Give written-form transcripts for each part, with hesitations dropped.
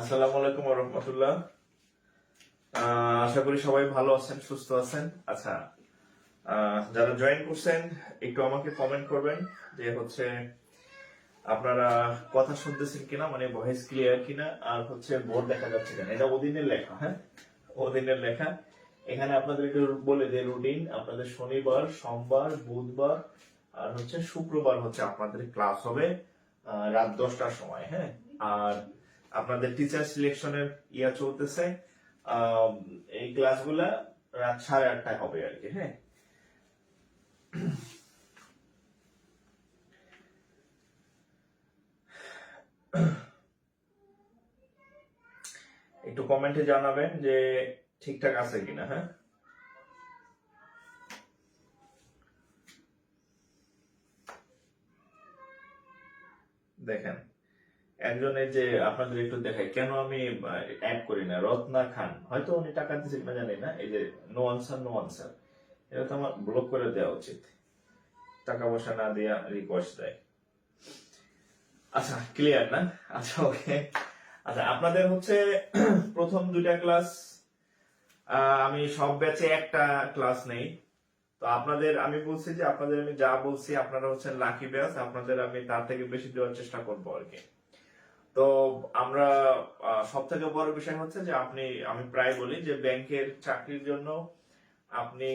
আসসালামু আলাইকুম ওয়া রাহমাতুল্লাহ। আশা করি সবাই ভালো আছেন, সুস্থ আছেন। আচ্ছা, যারা জয়েন করছেন একটু আমাকে কমেন্ট করবেন যে হচ্ছে আপনারা কথা শুনতেছেন কিনা, মানে ভয়েস ক্লিয়ার কিনা, আর হচ্ছে বোর্ড দেখা যাচ্ছে কিনা। এটা ওদিনের লেখা, হ্যাঁ, ওদিনের লেখা। এখানে আপনাদের একটু বলে যে রুটিন আপনাদের শনিবার, সোমবার, বুধবার আর হচ্ছে শুক্রবার হচ্ছে আপনাদের ক্লাস হবে রাত 10টার সময়, হ্যাঁ। আর আপনাদের টিচার সিলেকশনের চলতেছে। এই ক্লাসগুলা রাত 8:30টায় হবে আর কি, হ্যাঁ। একটু কমেন্টে জানাবেন যে ঠিকঠাক আছে কিনা, হ্যাঁ। দেখেন, একজনের যে আপনাদের একটু দেখাই কেন আমি অ্যাড করি না, রত্না খান, হয়তো উনি টাকা দিচ্ছে কিনা জানি না। এই যে নো আনসার নো আনসার, এটা তো আমার ব্লক করে দেওয়া উচিত, টাকা পয়সা না দিয়া রিকোয়েস্ট দেয়। আচ্ছা, ক্লিয়ার না? আচ্ছা, ওকে। আচ্ছা, আপনাদের হচ্ছে প্রথম 2টা ক্লাস আমি সব ব্যাচে একটা ক্লাস নেই। তো আপনাদের আমি বলছি যে আপনাদের আমি যা বলছি আপনারা হচ্ছেন লাকি ব্যাচ, আপনাদের আমি তার থেকে বেশি দেওয়ার চেষ্টা করবো আর কি। তো আমরা সব থেকে বড় বিষয় হচ্ছে যে আমি প্রায় বলি যে ব্যাংকের চাকরির জন্য আপনি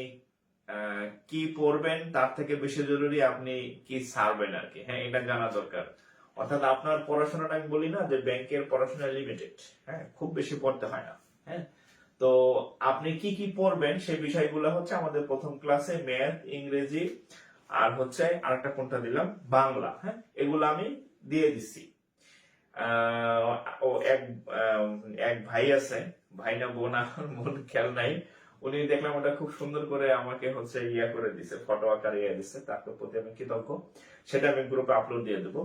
কি পড়বেন তার থেকে বেশি জরুরি আপনি কি ছাড়বেন আর কি, হ্যাঁ, এটা জানা দরকার। অর্থাৎ আপনার পড়াশোনাটা, আমি বলি না যে ব্যাংকের পড়াশোনা লিমিটেড, হ্যাঁ, খুব বেশি পড়তে হয় না, হ্যাঁ। তো আপনি কি কি পড়বেন সেই বিষয়গুলো হচ্ছে আমাদের প্রথম ক্লাসে ম্যাথ, ইংরেজি আর হচ্ছে আরেকটা কোনটা দিলাম, বাংলা, হ্যাঁ, এগুলো আমি দিয়ে দিচ্ছি। ও এক ভাই আছে, ভাই না বোন, আমার বোন খেয়াল নাই, উনি দেখলাম ওটা খুব সুন্দর করে আমাকে হচ্ছে করে দিছে, ফটো আকারে দিছে, তার প্রতি আমি কৃতজ্ঞ। সেটা আমি গ্রুপে আপলোড দিয়ে দেবো।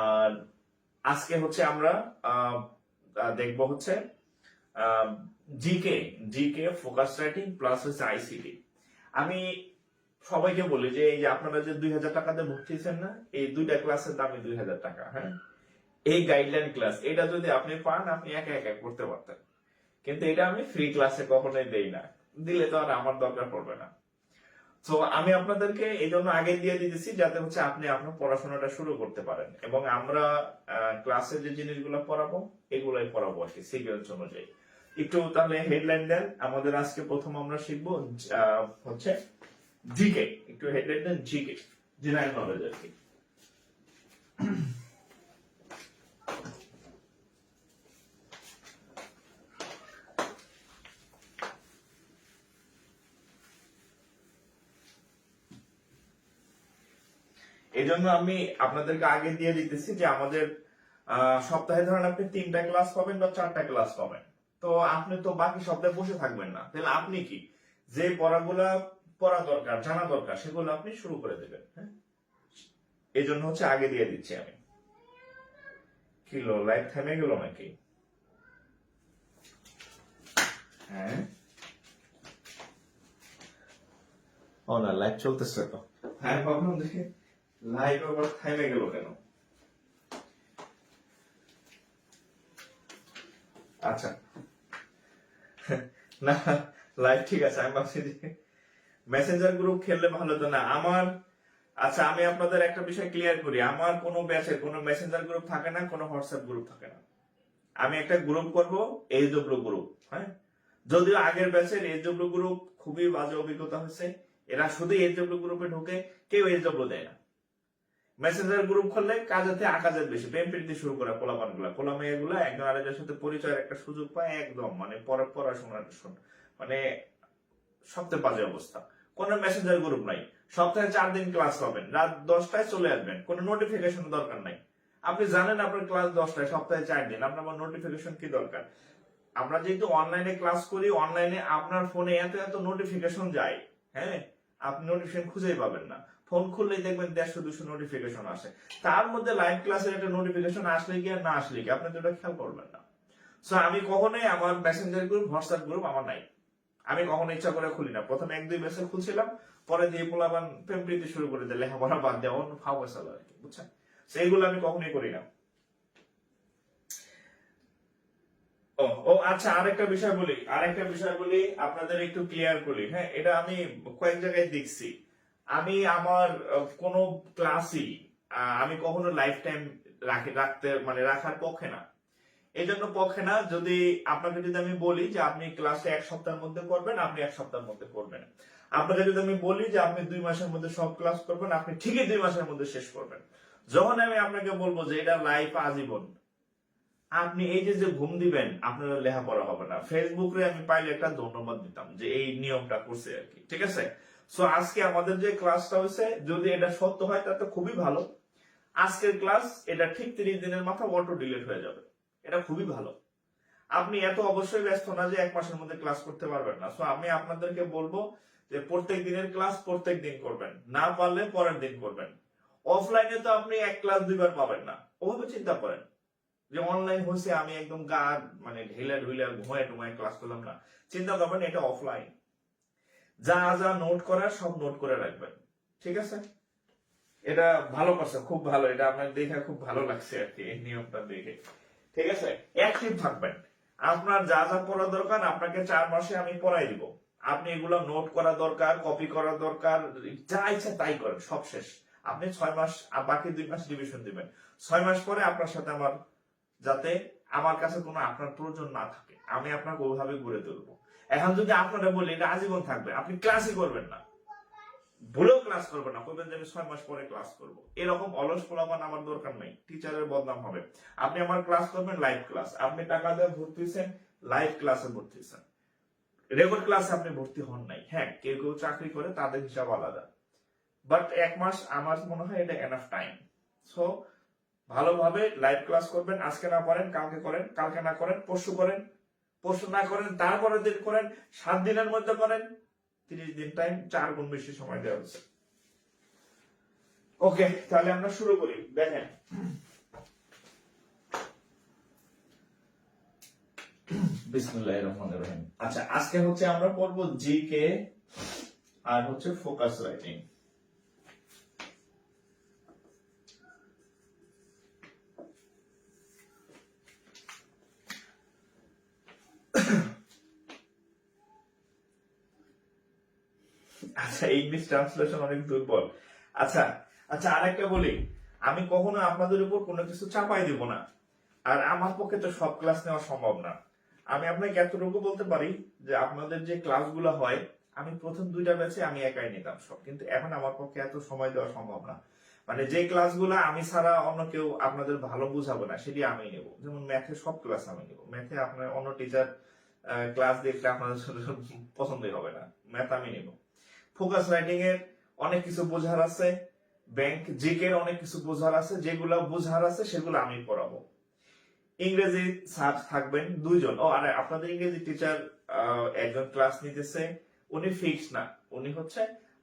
আর আজকে হচ্ছে আমরা দেখবো হচ্ছে জিকে, ফোকাস রাইটিং প্লাস হচ্ছে আইসিটি। আমি সবাইকে বলি যে এই যে আপনারা যে 2000 টাকাতে ভর্তি হয়েছেন না, এই 2টা ক্লাসের দামই 2000 টাকা, হ্যাঁ। এই গাইডলাইন ক্লাস এটা যদি আপনি পান, আপনি একা একা করতে পারতেন, কিন্তু এটা আমি ফ্রি ক্লাসে কখনোই দেই না, দিলে তো আর আমার দরকার পড়বে না। তো আমি আপনাদেরকে এই জন্য আগে দিয়ে দিতেছি যাতে হচ্ছে আপনি আপনার পড়াশোনাটা শুরু করতে পারেন, এবং আমরা ক্লাসে যে জিনিসগুলো পড়াবো এগুলাই পড়াবো আর কি, সিকোয়েন্স অনুযায়ী। একটু তাহলে হেডলাইন দেন। আমাদের আজকে প্রথম আমরা শিখবো হচ্ছে জিকে। একটু headline then, GK, general knowledge আর কি। এই জন্য আমি আপনাদেরকে আগে দিয়ে দিতেছি যে আমাদের সপ্তাহে ধরেন আপনি 3টা ক্লাস পাবেন বা 4টা ক্লাস পাবেন। তো আপনি তো বাকি সপ্তাহে বসে থাকবেন না, তাহলে আপনি কি যে পড়াগুলা পড়া দরকার, জানা দরকার, সেগুলো আপনি শুরু করে দেবেন, হ্যাঁ। এই জন্য হচ্ছে আগে দিয়ে দিচ্ছি আমি। কিলো লাইভ থেমে গেল নাকি? হ্যাঁ, ও না, লাইভ চলতেছে তো। হ্যাঁ, ভাবলাম দেখে লাইভ আবার থেমে গেল কেন। আচ্ছা, না, লাইভ ঠিক আছে। আমি ভাবছি যে মেসেঞ্জার গ্রুপ খেললে ভালো তো না আমার। আচ্ছা, আমি আপনাদের একটা বিষয় ক্লিয়ার করি, আমার কোনো ব্যাচের কোনো মেসেঞ্জার গ্রুপ থাকে না, কোনো হোয়াটসঅ্যাপ গ্রুপ থাকে না। আমি একটা গ্রুপ করব, এইচডব্লিউ গ্রুপ, হ্যাঁ। যদিও আগের ব্যাচের এইচডব্লিউ গ্রুপ খুবই বাজে অভিজ্ঞতা হয়েছে, এরা শুধু এইচডব্লিউ গ্রুপে ঢুকে, কেউ এইচডব্লিউ দেয় না। মেসেঞ্জার গ্রুপ খুললে কাজেতে আকাজের বেশি, প্রেম প্রীতি শুরু করে পোলাপান গুলা, পোলা মেয়ে গুলা একজন আরেকজনের সাথে পরিচয়ের একটা সুযোগ পায়, একদম মানে পড়াশোনার মানে সবচেয়ে বাজে অবস্থা। কোনো মেসেঞ্জার গ্রুপ নাই, সপ্তাহে 4 দিন ক্লাস পাবেন, রাত 10টায় চলে আসবেন, কোনো নোটিফিকেশন দরকার নাই। আপনি জানেন আপনার ক্লাস 10টায়, সপ্তাহে 4 দিন, আপনার নোটিফিকেশন কি দরকার? আমরা যেহেতু অনলাইনে ক্লাস করি, অনলাইনে আপনার ফোনে এত এত নোটিফিকেশন যায়, হ্যাঁ, আপনি নোটিফিকেশন খুঁজেই পাবেন না। ফোন খুললেই দেখবেন 150-200 নোটিফিকেশন আসে, তার মধ্যে লাইভ ক্লাসের একটা নোটিফিকেশন আসলে কি আর না আসলে কি, আপনি তো এটা খেয়াল করবেন না। সো আমি কখনোই আমার মেসেঞ্জার গ্রুপ, হোয়াটসঅ্যাপ গ্রুপ আমার নাই। আমি কখনো ইচ্ছা করে খুলি না। প্রথমে 1-2 বছর খুলছিলাম, পরে দিয়ে পোলাপান প্রেম প্রীতি শুরু করে দিলে লেখাপড়া বাদ দেওয়া, অন্য খাওয়া আর কি, বুঝছেন। সেইগুলো আমি কখনোই করি না। ও ও আচ্ছা, আরেকটা বিষয় বলি আপনাদের একটু ক্লিয়ার করি। হ্যাঁ, এটা আমি কয়েক জায়গায় দেখছি। আমি আমার কোনো ক্লাসই আমি কখনো লাইফ টাইম রাখতে মানে রাখার পক্ষে না। এই জন্য পক্ষে না, যদি আমি বলি যে আপনি ক্লাসে 1 সপ্তাহের মধ্যে করবেন, আপনি 1 সপ্তাহের মধ্যে করবেন। আপনাকে যদি আমি বলি যে আপনি 2 মাসের মধ্যে সব ক্লাস করবেন, আপনি ঠিকই 2 মাসের মধ্যে শেষ করবেন। যখন আমি আপনাকে বলবো যে এটা লাইফ আজীবন, আপনি এই যে যে ঘুম দিবেন, আপনার লেখাপড়া হবে না। ফেসবুকে আমি পাইলে একটা ধন্যবাদ দিতাম যে এই নিয়মটা করছে আর কি, ঠিক আছে। সো আজকে আমাদের যে ক্লাসটা হয়েছে, যদি এটা সত্য হয় তাহলে তো খুবই ভালো। আজকের ক্লাস এটা ঠিক 30 দিনের মাথা অটো ডিলিট হয়ে যাবে, এটা খুবই ভালো। আপনি এত অবশ্যই ব্যস্ত না যে 1 মাসের মধ্যে ক্লাস করতে পারবেন না। সো আমি আপনাদেরকে বলবো যে প্রত্যেক দিনের ক্লাস প্রত্যেক দিন করবেন, না পারলে পরের দিন করবেন। অফলাইনে তো আপনি এক ক্লাস 2 বার পাবেন না, ওভাবে চিন্তা করেন যে অনলাইন হয়েছে আমি একদম গা মানে ঢেলা ঢুইলা ঘুমায় টুমায় ক্লাস করলাম না। চিন্তা করবেন এটা অফলাইন, যা যা নোট করার সব নোট করে রাখবেন, ঠিক আছে। এটা ভালো করছে, খুব ভালো। এটা আপনার দেখে খুব ভালো লাগছে আর কি, এই নিয়মটা দেখে, ঠিক আছে। অ্যাক্টিভ থাকবেন। আপনার যা যা পড়া দরকার আপনাকে 4 মাসে আমি পড়াই দিব। আপনি এগুলো নোট করা দরকার, কপি করা দরকার, যা ইচ্ছা তাই করেন, সব শেষ। আপনি 6 মাস আর বাকি 2 মাস রিভিশন দিবেন। 6 মাস পরে আপনার সাথে আমার, যাতে আমার কাছে কোনো আপনার প্রয়োজন না থাকে, আমি আপনাকে ওইভাবে গড়ে তুলবো। এখন যদি আপনারা বলি এটা আজীবন থাকবে, আপনি ক্লাসই করবেন না, ভুলেও ক্লাস করবেন না, বলবেন যে আমি 6 মাস পরে ক্লাস করব। এরকম অলস পোলাপান আমার দরকার নাই, টিচারের বদনাম হবে। আপনি আমার ক্লাস করবেন লাইভ ক্লাস, আপনি টাকা দিয়ে ভর্তি হয়েছেন, লাইভ ক্লাসে ভর্তি হয়েছেন, রেকর্ড ক্লাসে আপনি ভর্তি হন নাই। হ্যাঁ, কেউ কেউ চাকরি করে, তাদের হিসাব আলাদা, বাট 1 মাস আমার মনে হয় এটা এনাফ টাইম। সো ভালোভাবে লাইভ ক্লাস করবেন। আজকে না করেন কালকে করেন, কালকে না করেন পরশু করেন, পরশু না করেন তারপরের দিন করেন, 7 দিনের মধ্যে করেন। 30 দিন টাইম, 4 গুণ বেশি সময় দেওয়া হচ্ছে। ওকে, তাহলে আমরা শুরু করি। দেখেন, বিসমিল্লাহির রহমানির রহিম। আচ্ছা, আজকে হচ্ছে আমরা পড়বো জিকে আর হচ্ছে ফোকাস রাইটিং। আচ্ছা, ইংলিশ ট্রান্সলেশন অনেক দুর্বল। আচ্ছা আচ্ছা, আরেকটা বলি, আমি কখনো আপনাদের উপর কোনো কিছু চাপাই দিব না। আর আমার পক্ষে তো সব ক্লাস নেওয়া সম্ভব না। আমি আপনাকে এতটুকু বলতে পারি যে আপনাদের যে ক্লাসগুলো হয়, আমি প্রথম 2টা ব্যাচে আমি একাই নিতাম সব, কিন্তু এখন আমার পক্ষে এত সময় দেওয়া সম্ভব না। মানে যে ক্লাসগুলো আমি ছাড়া অন্য কেউ আপনাদের ভালো বুঝাবো না, সেটি আমি নেব। যেমন ম্যাথে সব ক্লাস আমি নেব। ম্যাথে আপনার অন্য টিচার ক্লাস দেখলে আপনাদের পছন্দই হবে না, ম্যাথ আমি নেব। ফোকাস রাইটিং এর অনেক কিছু বোঝার আছে, ব্যাংক জিকে এর অনেক কিছু বোঝার আছে, যেগুলো বোঝার আছে সেগুলো আমি পড়াবো। ইংরেজি স্যার থাকবেন 2 জন। ও আর আপনাদের ইংরেজি টিচার একজন ক্লাস নিতেছে, উনি ফিক্স না, উনি হচ্ছে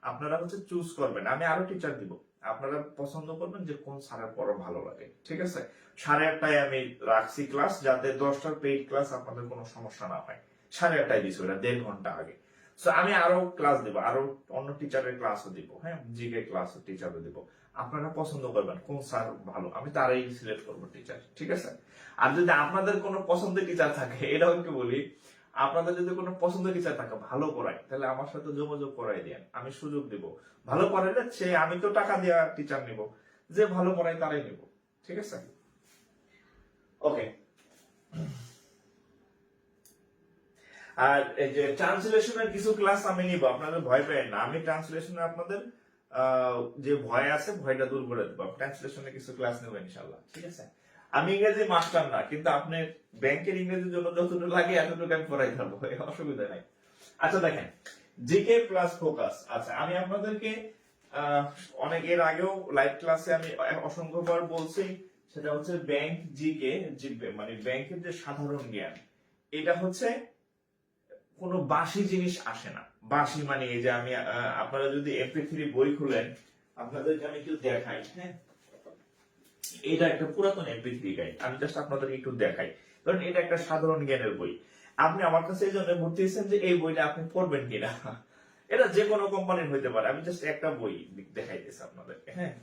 আপনারা হচ্ছে চুজ করবেন। আমি আরো টিচার দিব, আপনারা পছন্দ করবেন যে কোন স্যারের পড়া ভালো লাগে, ঠিক আছে। 8:30টায় আমি রাখছি ক্লাস, যাতে 10টার পেইড ক্লাস আপনাদের কোনো সমস্যা না হয়। 8:30টায় দিচ্ছি, ওটা 1.5 ঘন্টা আগে। সো আমি আরো ক্লাস দিব, আরো অন্য টিচারের ক্লাসও দিব, হ্যাঁ, জিকে ক্লাস টিচারও দিব। আপনারা পছন্দ করবেন কোন স্যার ভালো, আমি তারাই সিলেক্ট করবো টিচার, ঠিক আছে। আর যদি আপনাদের কোনো পছন্দের টিচার থাকে, এটাও একটু বলি, আপনাদের যদি কোনো পছন্দের টিচার থাকে ভালো পড়ায়, তাহলে আমার সাথে যোগাযোগ করাই দেন, আমি সুযোগ দিব। ভালো পড়াইলে সে, আমি তো টাকা দেওয়া টিচার নিব, যে ভালো পড়ায় তারাই নিব, ঠিক আছে। ওকে, আর এই যে ট্রান্সলেশনের কিছু ক্লাস আমি নিব, আপনাদের ভয় পেয়েন না। আমি ট্রান্সলেশনে আপনাদের যে ভয় আছে, ভয়টা দূর করে দেবো। ট্রান্সলেশনে কিছু ক্লাস নেবো ইনশাল্লাহ, ঠিক আছে। আমি ইংরেজি মাস্টার না, কিন্তু আপনি ব্যাংকের ইংরেজির জন্য যতটুকু লাগে এতটুকু আমি পড়াই থাকবো, অসুবিধা নাই। আচ্ছা দেখেন, জিকে প্লাস ফোকাস। আচ্ছা, আমি আপনাদেরকে আহ, অনেক এর আগেও লাইভ ক্লাসে আমি অসংখ্যবার বলছি, সেটা হচ্ছে ব্যাংক জিকে, মানে ব্যাংকের যে সাধারণ জ্ঞান, এটা হচ্ছে কোনো বাসি জিনিস আসে না। বাসি মানে এই যে আমি আপনারা যদি MP3 বই খুলেন, আপনাদেরকে আমি একটু দেখাই, হ্যাঁ, এটা একটা পুরাতন MP3 গাইড, আমি জাস্ট আপনাদেরকে একটু দেখাই। কারণ এটা একটা সাধারণ জ্ঞানের বই। আপনি আমার কাছে এই জন্য ভর্তি হয়েছেন যে এই বইটা আপনি পড়বেন কিনা। এটা যে কোনো কোম্পানির হইতে পারে, আমি জাস্ট একটা বই দেখাইতেছি আপনাদেরকে, হ্যাঁ।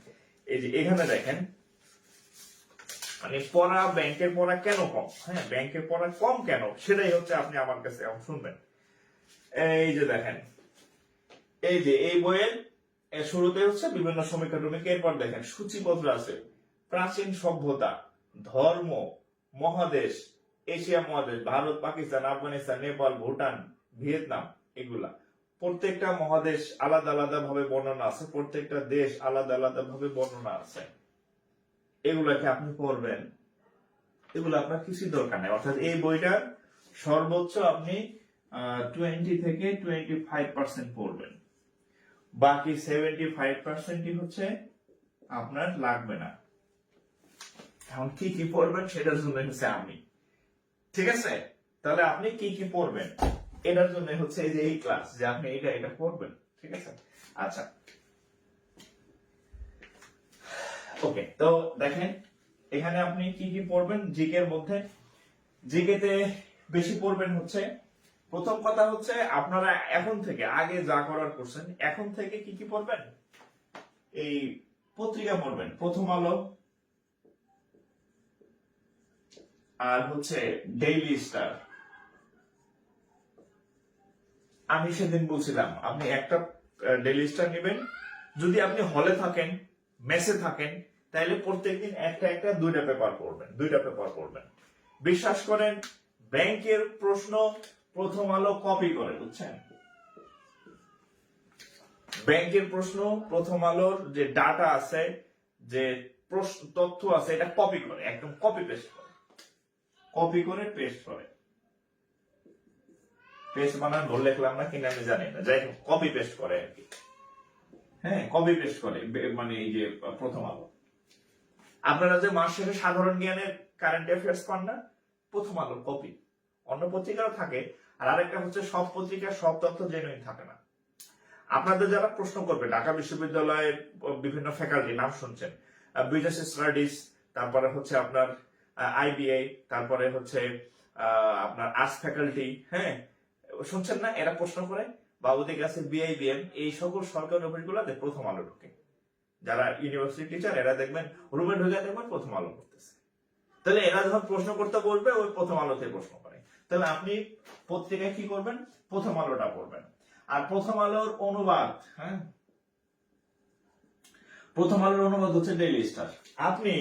এই যে এখানে দেখেন, মানে পড়া ব্যাংকের পড়া কেন কম, হ্যাঁ ব্যাংকের পড়া কম কেন সেটাই হচ্ছে আপনি আমার কাছে এখন শুনবেন। এই যে দেখেন, এই যে এই বইয়ের শুরুতে হচ্ছে বিভিন্ন সমীক্ষা টমীক্ষা, এরপর দেখেন সূচিপত্র আছে, প্রাচীন সভ্যতা, ধর্ম, মহাদেশ, এশিয়া মহাদেশ, ভারত, পাকিস্তান, আফগানিস্তান, নেপাল, ভুটান, ভিয়েতনাম, এগুলা প্রত্যেকটা মহাদেশ আলাদা আলাদা ভাবে বর্ণনা আছে, প্রত্যেকটা দেশ আলাদা আলাদা ভাবে বর্ণনা আছে। এগুলাকে আপনি পড়বেন, এগুলো আপনার কিছু দরকার নেই। অর্থাৎ এই বইটার সর্বোচ্চ আপনি 20 থেকে 25% পড়বেন, বাকি 75%ই হচ্ছে আপনার লাগবে না। এখন কি কি পড়বেন সেটার জন্য হচ্ছে আমি, ঠিক আছে? তাহলে আপনি কি কি পড়বেন এটার জন্য হচ্ছে এই যে এই ক্লাস, যে আপনি এটা এটা পড়বেন, ঠিক আছে? আচ্ছা, ওকে, তো দেখেন এখানে আপনি কি কি পড়বেন জিকে এর মধ্যে। জিকে তে বেশি পড়বেন হচ্ছে, প্রথম কথা হচ্ছে আপনারা এখন থেকে, আগে যা করার করছেন, এখন থেকে কি কি পড়বেন, এই পত্রিকা পড়বেন, প্রথম আলো আর হচ্ছে ডেইলি স্টার। আমি সেদিন বলছিলাম আপনি একটা ডেইলি স্টার নেবেন, যদি আপনি হলে থাকেন, মেসে থাকেন, তাহলে প্রত্যেকদিন একটা একটা দুইটা পেপার পড়বেন। বিশ্বাস করেন, ব্যাংকের প্রশ্ন প্রথম আলো কপি করে, বুঝছেন? ব্যাংকের প্রশ্ন প্রথম আলোর যে ডাটা আছে, যে তথ্য আছে, এটা কপি করে, একদম কপি পেস্ট করে। পেস্ট বানান ভুল লিখলাম না কিনা আমি জানি না, যাই হোক কপি পেস্ট করে আর কি। হ্যাঁ, কপি পেস্ট করে, মানে এই যে প্রথম আলো। আপনারা যে মাস শেষে সাধারণ জ্ঞানের কারেন্ট অ্যাফেয়ার্স পান না, প্রথম আলোর কপি। অন্য পত্রিকাও থাকে, আর আরেকটা হচ্ছে সব পত্রিকার সব তথ্য জেনুইন থাকে না। আপনাদের যারা প্রশ্ন করবে, ঢাকা বিশ্ববিদ্যালয়ের বিভিন্ন ফ্যাকাল্টি নাম শুনছেন, বিজনেস স্টাডিজ, তারপরে হচ্ছে আপনার আইবিআই, তারপরে হচ্ছে আপনার আর্টস ফ্যাকাল্টি, হ্যাঁ শুনছেন না, এরা প্রশ্ন করে, বা ওদের কাছে বিআইবিএম, এই সকল সরকারি অফিসগুলোতে প্রথম আলো ঢুকে। যারা ইউনিভার্সিটি টিচার, এরা দেখবেন রুমে ঢুকে দেখবেন প্রথম আলো করতেছে। তাহলে এরা যখন প্রশ্ন করতে বলবে, ওই প্রথম আলোতে প্রশ্ন করে। তাহলে আপনি পত্রিকায় কি করবেন, প্রথম আলোটা পড়বেন। আর প্রথম আলোর অনুবাদ, হ্যাঁ প্রথম আলোর অনুবাদ হচ্ছে ডেইলি স্টার। আপনি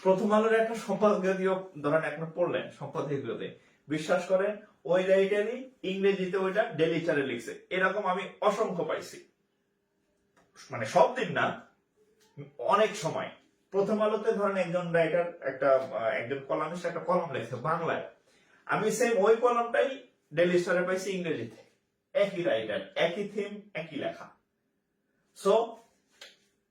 প্রথম আলোর একটা সম্পাদকীয় ধরেন এখন পড়লেন, সম্পাদকীয়তে বিশ্বাস করেন ওই রাইটারই ইংরেজিতে ওইটা ডেইলি স্টারে লিখছে, এরকম আমি অসংখ্য পাইছি। মানে সব দিন না, অনেক সময় প্রথম আলোতে ধরেন একজন রাইটার, একজন কলামিস্ট একটা কলাম লেখছে বাংলায়, আমি সেম ওই কলামটাই ডেইলি স্টারে পাইছি ইংরেজিতে, একই রাইটার, একই থিম, একই লেখা। সো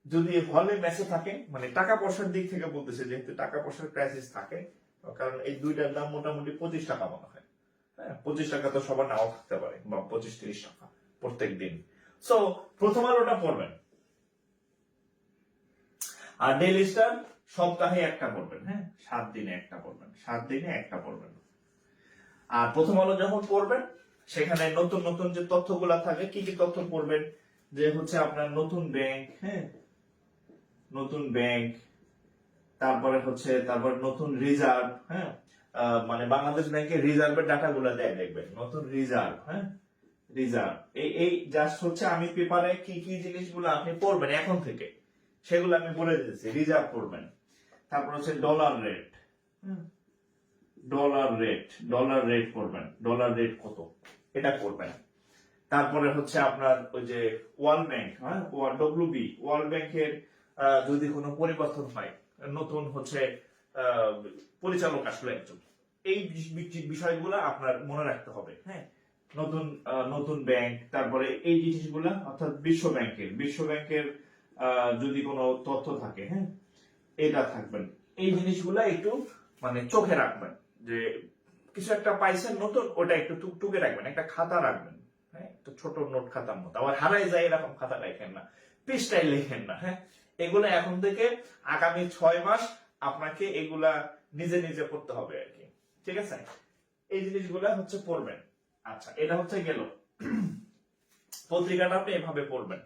যদি হলে মেসে থাকে, মানে টাকা পয়সার দিক থেকে বলতেছে, যেহেতু টাকা পয়সার ক্রাইসিস থাকে, কারণ এই দুইটার দাম মোটামুটি 25 টাকা মনে হয়, হ্যাঁ 25 টাকা তো সবার নাও থাকতে পারে, বা 25-30 টাকা প্রত্যেক দিন। সো প্রথম আলোটা পড়বেন, আর ডেইলি স্টার সপ্তাহে একটা পড়বেন, হ্যাঁ 7 দিনে একটা পড়বেন। আর প্রথম আলো যখন পড়বেন, সেখানে নতুন নতুন যে তথ্যগুলা থাকে, কি কি তথ্য পড়বেন, যে হচ্ছে আপনার নতুন ব্যাংক, হ্যাঁ নতুন ব্যাংক, তারপরে নতুন রিজার্ভ, হ্যাঁ মানে বাংলাদেশ ব্যাংকের রিজার্ভের ডাটা গুলা দেয়, দেখবেন নতুন রিজার্ভ, হ্যাঁ রিজার্ভ, এই জাস্ট হচ্ছে আমি পেপারে কি কি জিনিসগুলো আপনি পড়বেন এখন থেকে, সেগুলো আমি বলে দিতেছি। রিজার্ভ পড়বেন, তারপর হচ্ছে ডলার রেট পড়বেন, ডলার রেট কত এটা করবেন। তারপরে হচ্ছে আপনার ওই যে ওয়ার্ল্ড ব্যাংক, হ্যাঁ ডব্লিউবি, ওয়ার্ল্ড ব্যাংকের যদি কোনো পরিবর্তন হয়, নতুন হচ্ছে পরিচালক আসলে একজন, এই বিষয়গুলো আপনার মনে রাখতে হবে, হ্যাঁ নতুন ব্যাংক, তারপরে এই জিনিসগুলা, অর্থাৎ বিশ্ব ব্যাংকের যদি কোনো তথ্য থাকে, হ্যাঁ এটা থাকবেন। এই জিনিসগুলা একটু মানে চোখে রাখবেন, যে কিছু একটা পাইছেন নতুন, ওটা একটু টুকে রাখবেন, একটা খাতা রাখবেন, হ্যাঁ একটু ছোট নোট খাতার মতো, আবার হারাই যায় এরকম খাতা রাখেন না, পৃষ্ঠায় লেখেন না, হ্যাঁ এগুলা এখন থেকে আগামী 6 মাস আপনাকে এগুলা নিজে নিজে পড়তে হবে আর কি, ঠিক আছে? এই জিনিসগুলা হচ্ছে পড়বেন। আচ্ছা, এটা হচ্ছে গেল পত্রিকাটা, আপনি এভাবে পড়বেন।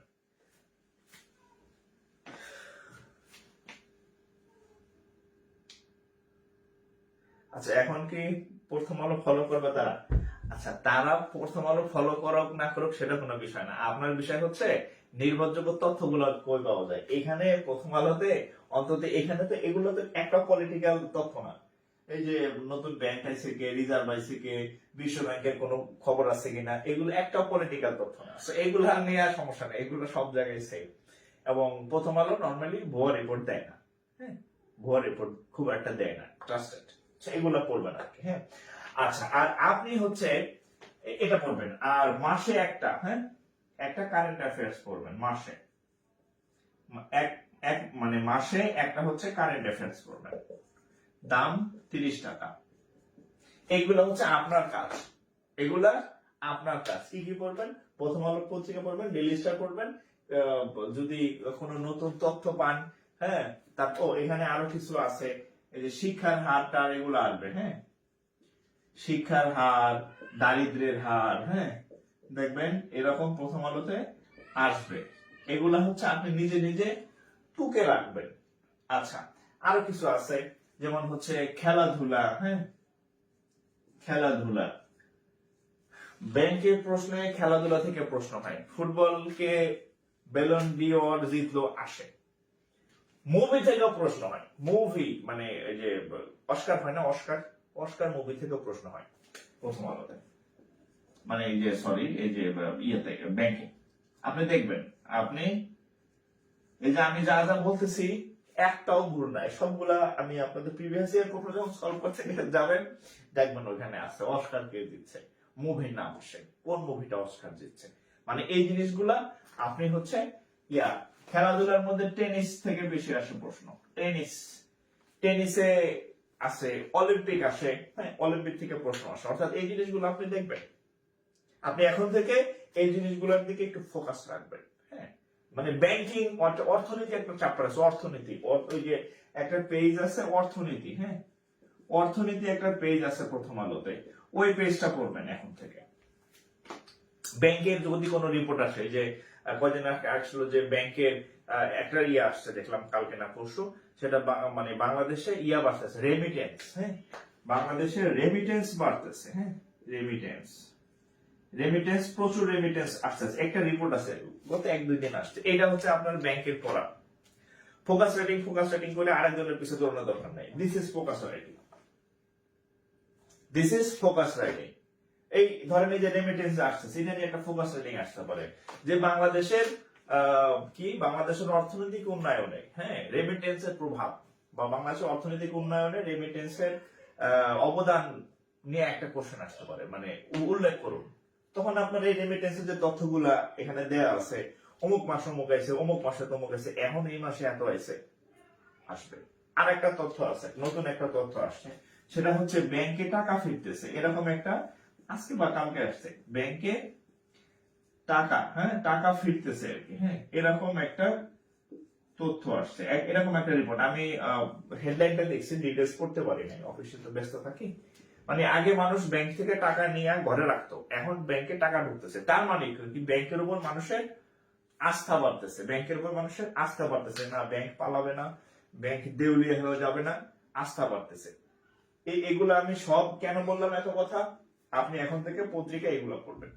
আচ্ছা, এখন কি প্রথম আলো ফলো করবে তারা? আচ্ছা, তারা প্রথম আলো ফলো করুক না করুক সেটা কোনো বিষয় না। আপনার বিষয় হচ্ছে নির্ভরযোগ্য তথ্যগুলো কই পাওয়া যায়। এখানে প্রথম আলোতে অন্তত এখানে তো এগুলো তো একটা পলিটিক্যাল তথ্য না। এই যে নতুন ব্যাংক আইছে কে, রিজার্ভ আইছে কে, বিশ্ব ব্যাংকের কোনো খবর আছে কিনা, এগুলো একটা পলিটিক্যাল তথ্য না। So এগুলো নিয়ে আর সমস্যা নেই, এগুলো সব জায়গায় সেম। এবং প্রথম আলো নর্মালি ভুয়া রিপোর্ট দেয় না। হ্যাঁ, ভুয়া রিপোর্ট খুব একটা দেয় না, ট্রাস্টেড। এগুলো পড়বেন আর কি। হ্যাঁ, আচ্ছা, আর আপনি হচ্ছে এটা পড়বেন, আর মাসে একটা, হ্যাঁ, একটা কারেন্ট অ্যাফেয়ার্স পড়বেন মাসে। এক এক মানে মাসে একটা হচ্ছে কারেন্ট অ্যাফেয়ার্স পড়বেন, দাম 30 টাকা। এগুলো হচ্ছে আপনার কাজ, এগুলা আপনার কাজ। কি কি পড়বেন? প্রথম আলো পত্রিকা পড়বেন, ডেইলি স্টার পড়বেন, যদি কোনো নতুন তথ্য পান, হ্যাঁ, তারপর এখানে আরো কিছু আছে, এই যে শিক্ষার হার টার এগুলো আসবে। হ্যাঁ, শিক্ষার হার, দারিদ্র্যের হার, হ্যাঁ, দেখবেন এরকম প্রথম আলোতে আসবে। এগুলা হচ্ছে আপনি নিজে নিজে টুকে রাখবেন। আচ্ছা, আরো কিছু আছে, যেমন হচ্ছে খেলাধুলা। হ্যাঁ, খেলাধুলা, ব্যাংকের প্রশ্নে খেলাধুলা থেকে প্রশ্ন হয়। ফুটবলকে বেলন ডিওর জিতলো আসে। মুভি থেকেও প্রশ্ন হয়, মুভি মানে এই যে অস্কার হয় না, অস্কার, অস্কার মুভি থেকেও প্রশ্ন হয় প্রথম আলোতে। মানে এই যে সরি, এই যে ইয়েতে ব্যাংকে আপনি দেখবেন, আপনি এই যে আমি যা যা বলতেছি একটাও ভুল নাই, সবগুলা আমি আপনাদের প্রিভিয়াস ইয়ার কোন যখন সলভ করতে যাবেন দেখবেন ওখানে আছে অস্কার কে দিচ্ছে, মুভির নাম আসে, কোন মুভিটা অস্কার জিতছে। মানে এই জিনিসগুলা আপনি হচ্ছে ইয়া, খেলাধুলার মধ্যে টেনিস থেকে বেশি আসে প্রশ্ন। টেনিস, টেনিসে আছে, অলিম্পিক আসে, হ্যাঁ, অলিম্পিক থেকে প্রশ্ন আসে। অর্থাৎ এই জিনিসগুলো আপনি দেখবেন, আপনি এখন থেকে এই জিনিসগুলোর দিকে একটু ফোকাস রাখবেন। হ্যাঁ, মানে ব্যাংকিং, অর্থনীতি একটা চ্যাপ্টার আছে, অর্থনীতি, ওই যে একটা পেজ আছে অর্থনীতি। হ্যাঁ, অর্থনীতি একটা পেজ আছে প্রথম আলোতে, ওই পেজটা পড়বেন এখন থেকে। ব্যাংকের যদি কোনো রিপোর্ট আসে, যে কয়দিন আগে আসলো যে ব্যাংকের একটা ইয়ে আসছে, দেখলাম কালকে না পরশু, সেটা মানে বাংলাদেশে ইয়া বাড়তেছে, রেমিটেন্স। হ্যাঁ, বাংলাদেশের রেমিটেন্স বাড়তেছে। হ্যাঁ, রেমিটেন্স, রেমিটেন্স, প্রচুর রেমিটেন্স আসছে। একটা রিপোর্ট আছে গত 1-2 দিন আসছে। এটা হচ্ছে আপনার ব্যাংকের পড়া। ফোকাস রেটিং, ফোকাস রেটিং করে আরেকজনের পিছনে দৌড়ানোর দরকার নাই। This is focus writing, this is focus writing. এই ধরেন এই যে রেমিটেন্স আসছে, সেটা নিয়ে একটা ফোকাস রেটিং আসতে পারে, যে বাংলাদেশের কি বাংলাদেশের অর্থনৈতিক উন্নয়নে, হ্যাঁ, রেমিটেন্সের প্রভাব, বা বাংলাদেশের অর্থনৈতিক উন্নয়নে রেমিটেন্সের অবদান নিয়ে একটা কোশ্চেন আসতে পারে, মানে উল্লেখ করুন। তখন আপনার এই রেমিটেন্সের যে তথ্যগুলা এখানে দেয়া আছে, অমুক মাসে অমুক আইছে, অমুক মাসে তমুক আইছে, এখন এই মাসে এত আইছে, আসবে। আর একটা তথ্য আছে, নতুন একটা তথ্য আসছে, সেটা হচ্ছে ব্যাংকে টাকা ফিরতেছে, এরকম একটা আজকে বা কালকে আসছে, ব্যাংকে টাকা, হ্যাঁ, টাকা ফিরতেছে আর কি। হ্যাঁ, এরকম একটা তথ্য আসছে, এরকম একটা রিপোর্ট। আমি হেডলাইনটা দেখছি, ডিটেলস পড়তে পারি নাই, অফিসে তো ব্যস্ত থাকি। মানে আগে মানুষ ব্যাংক থেকে টাকা নিয়ে ঘরে রাখতো, এখন ব্যাংকে টাকা ঢুকতেছে। তার মানে কি, ব্যাংকের উপর মানুষের আস্থা বাড়তেছে, ব্যাংকের উপর মানুষের আস্থা বাড়তেছে, না ব্যাংক পালাবে না, ব্যাংক দেউলিয়া হয়ে যাবে না, আস্থা বাড়তেছে। এগুলো আমি সব কেন বললাম এত কথা, আপনি এখন থেকে পত্রিকা এগুলো পড়বেন।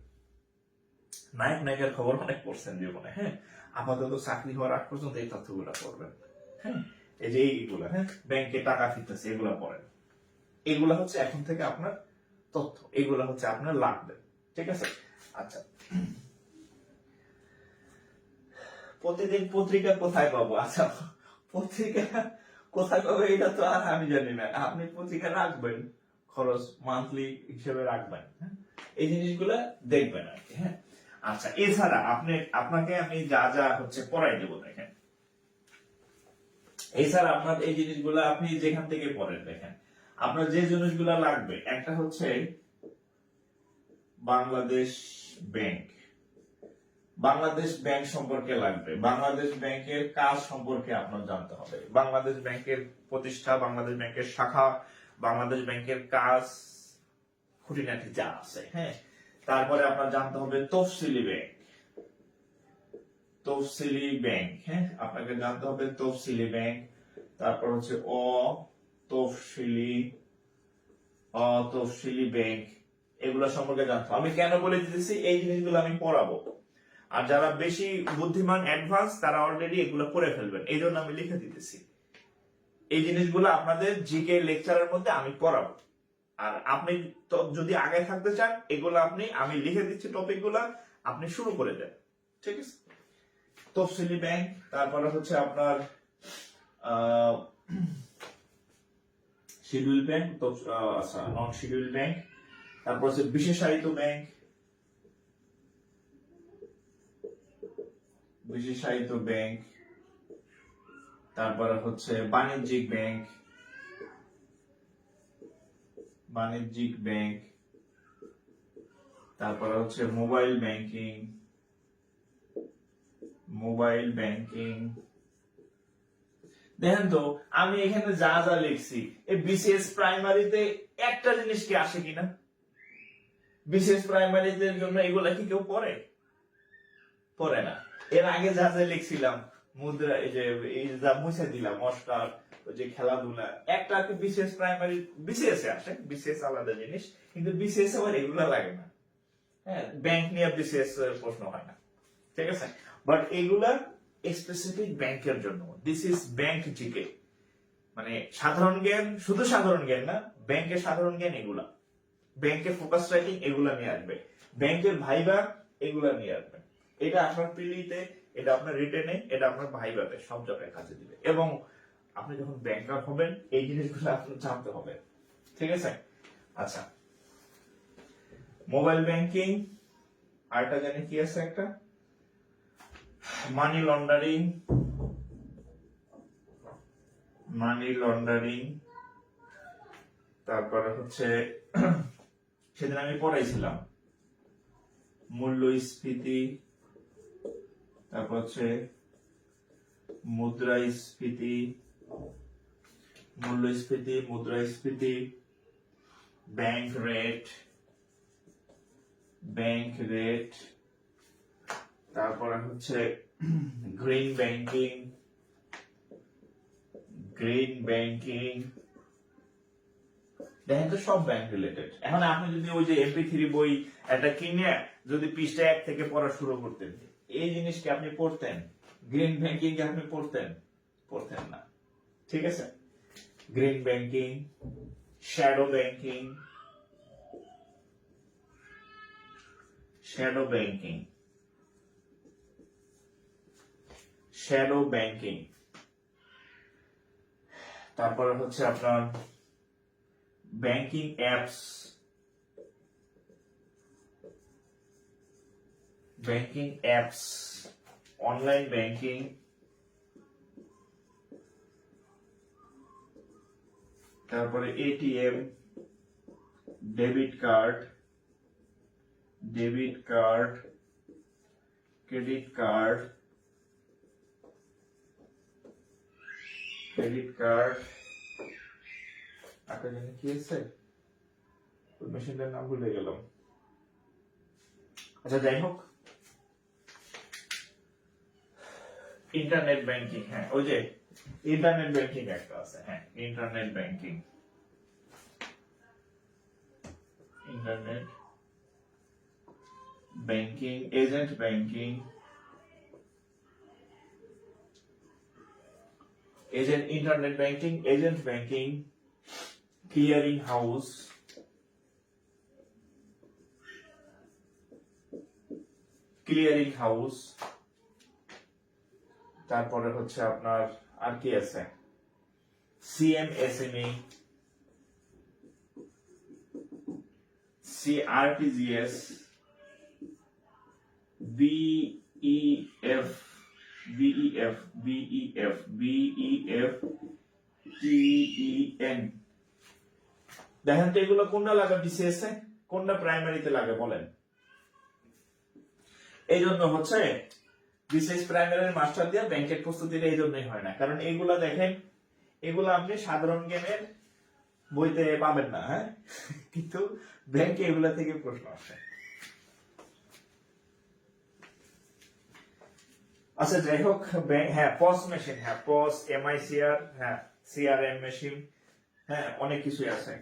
নায়ক নায়িকার খবর অনেক পড়ছেন জীবনে, হ্যাঁ, আপাতত চাকরি হওয়ার আগ পর্যন্ত এই তথ্যগুলো পড়বেন। হ্যাঁ, এই যে এইগুলো, হ্যাঁ, ব্যাংকে টাকা ফিরতেছে, এগুলো পড়েন। এগুলো হচ্ছে এখন থেকে আপনার তথ্য, এগুলো হচ্ছে আপনার লাগবে। ঠিক আছে? আচ্ছা, প্রতিদিন পত্রিকা কোথায় পাবো? আচ্ছা, পত্রিকা কোথায় পাবো এটা তো আর আমি জানি না। আপনি পত্রিকা রাখবেন, খরচ মান্থলি হিসেবে রাখবেন। হ্যাঁ, এই জিনিসগুলো দেখবেন আর কি। হ্যাঁ, আচ্ছা, এছাড়া আপনাকে আমি যা যা হচ্ছে পড়াই দেবো, দেখেন। এছাড়া আপনার এই জিনিসগুলো আপনি যেখান থেকে পড়েন, দেখেন আপনার যে জিনিসগুলো লাগবে, একটা হচ্ছে বাংলাদেশ ব্যাংক, বাংলাদেশ ব্যাংক সম্পর্কে লাগবে, বাংলাদেশ ব্যাংকের কাজ সম্পর্কে আপনার জানতে হবে, বাংলাদেশ ব্যাংকের প্রতিষ্ঠা, বাংলাদেশ ব্যাংকের শাখা, বাংলাদেশ ব্যাংকের কাজ, খুঁটিনাটি যা আছে। হ্যাঁ, তারপরে আপনার জানতে হবে তফসিলি ব্যাংক, তফসিলি ব্যাংক। হ্যাঁ, আপনাকে জানতে হবে তফসিলি ব্যাংক। তারপর হচ্ছে তফসিলি তফসিলি ব্যাংক, এগুলো সম্পর্কে জানতো। আমি কেন বলে দিতেছি, এই জিনিসগুলো আমি পড়াবো, আর যারা বেশি বুদ্ধিমান অ্যাডভান্স তারা অলরেডি এগুলো পড়ে ফেলবেন, এই জন্য আমি লিখে দিতেছি। এই জিনিসগুলো আপনাদের জিকে লেকচারের মধ্যে আমি পড়াবো। আর আপনি তো যদি আগে থাকতে চান, এগুলো আমি লিখে দিচ্ছি টপিক গুলা, আপনি শুরু করে দেন, ঠিক আছে? তফসিলি ব্যাংক, তারপরে হচ্ছে আপনার শিডিউল ব্যাংক, আচ্ছা নন শিডিউল ব্যাংক, তারপর হচ্ছে বিশেষায়িত ব্যাংক, বিশেষায়িত ব্যাংক, তারপরে হচ্ছে বাণিজ্যিক ব্যাংক, বাণিজ্যিক ব্যাংক, তারপরে হচ্ছে মোবাইল ব্যাংকিং, মোবাইল ব্যাংকিং। দেখেন তো আমি এখানে যা যা লিখছি, এই বিসিএস প্রাইমারিতে একটা জিনিস কি আসে কিনা? বিসিএস প্রাইমারিদের জন্য এগুলা কি কেউ পড়ে না? এর আগে যা যা লিখছিলাম, মুদ্রা, এই যা মুছে দিলাম, অস্কার, ওই যে খেলাধুলা, একটা আর কি বিসিএস প্রাইমারি, বিসিএস এ আসে, বিসিএস আলাদা জিনিস, কিন্তু বিসিএস আবার এগুলা লাগে না। হ্যাঁ, ব্যাংক নিয়ে বিসিএস এর প্রশ্ন হয় না, ঠিক আছে? বাট এগুলা স্পেসিফিক ব্যাংকের জন্য। দিস ইজ ব্যাংক জিকে, মানে সাধারণ জ্ঞান, শুধু সাধারণ জ্ঞান না, ব্যাংকের সাধারণ জ্ঞান এগুলা, ব্যাংকের ফোকাস রাইটিং এগুলা নিয়ে আসবে, ব্যাংকের ভাইবা এগুলা নিয়ে আসবে। এটা আপনার প্রিলিতে, এটা আপনার রিটেনে, এটা আপনার ভাইবাতে, সব জায়গায় কাজে দিবে। এবং আপনি যখন ব্যাংকার হবেন, এই জিনিসগুলো আপনার জানতে হবে, ঠিক আছে? আচ্ছা, মোবাইল ব্যাংকিং, আরেকটা জানি কি আছে একটা, মানি লন্ডারিং, মানি লন্ডারিং, তারপরে হচ্ছে সেদিন আমি পড়াইছিলাম মূল্যস্ফীতি, তারপর হচ্ছে মুদ্রাস্ফীতি, মূল্যস্ফীতি, মুদ্রাস্ফীতি, ব্যাংক রেট, ব্যাংক রেট, তারপরে হচ্ছে গ্রিন ব্যাংকিং, গ্রিন ব্যাংকিং। দেখেন তো সব ব্যাংক রিলেটেড। এখন আপনি যদি ওই যে MP3 বই একটা কিনে যদি পৃষ্ঠা 1 থেকে পড়া শুরু করতেন, এই জিনিসকে আপনি পড়তেন? গ্রিন ব্যাংকিং কে আপনি পড়তেন না, ঠিক আছে? Green banking, shadow banking, shadow banking, shadow banking, তারপরে হচ্ছে আপনার banking apps, banking apps, online banking, তারপরে ATM, debit card, credit card, একটা জিনিস কি আছে, মেশিনটার নাম ভুলে গেলাম। আচ্ছা যাই হোক, ইন্টারনেট ব্যাংকিং, হ্যাঁ ওই যে ইন্টারনেট ব্যাংকিং একটা আছে, হ্যাঁ internet banking, internet banking, agent banking, internet banking, agent banking, clearing house, তারপরে হচ্ছে আপনার আর কি আছে, CMSME, CRTGS, BEF, TEN। দেখেন তো এগুলো কোনটা লাগে বিসিএস এ, কোনটা প্রাইমারিতে লাগে বলেন? এই জন্য হচ্ছে বিসিএস প্রাইমারির মাস্টার দিয়ে ব্যাংকের প্রস্তুতিটা এই জন্যই হয় না, কারণ এগুলা দেখেন, এগুলো আপনি সাধারণ জ্ঞানের বইতে পাবেন না, হ্যাঁ, কিন্তু ব্যাংকে এগুলা থেকে প্রশ্ন আসে। আচ্ছা যাই হোক, হ্যাঁ পস মেশিন, হ্যাঁ পস, MICR, হ্যাঁ CRM মেশিন, হ্যাঁ অনেক কিছুই আছে।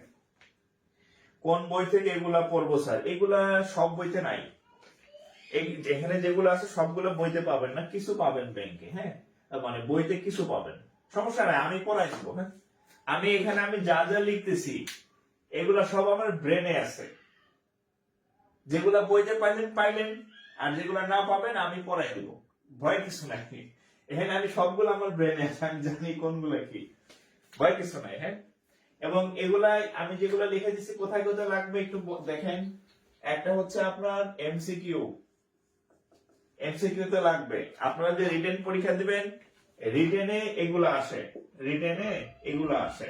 কোন বই থেকে এগুলা পড়বো স্যার? এগুলা সব বইতে নাই। এখানে যেগুলো আছে সবগুলো বইতে পাবেন না, কিছু পাবেন ব্যাংকে। হ্যাঁ, মানে বইতে কিছু পাবেন, সমস্যা নাই, আমি পড়াই দিব। হ্যাঁ, আমি এখানে আমি যা যা লিখতেছি এগুলা সব আমার ব্রেনে আছে। যেগুলা বইতে পাইলেন পাইলেন, আর যেগুলা না পাবেন আমি পড়াই দিব, ভয় কিছু নাই। এখানে আমি সবগুলো আমার ব্রেনে আছে, আমি জানি কোনগুলো কি, ভয় কিছু নাই। হ্যাঁ, এবং এগুলাই আমি যেগুলো লিখে দিচ্ছি কোথায় কোথায় লাগবে একটু দেখেন। একটা হচ্ছে আপনার এমসিকিউ, এমসিকিউ তে লাগবে। আপনারা যে রিটেন পরীক্ষা দিবেন, রিটেনে এগুলো আসে, রিটেনে এগুলো আসে,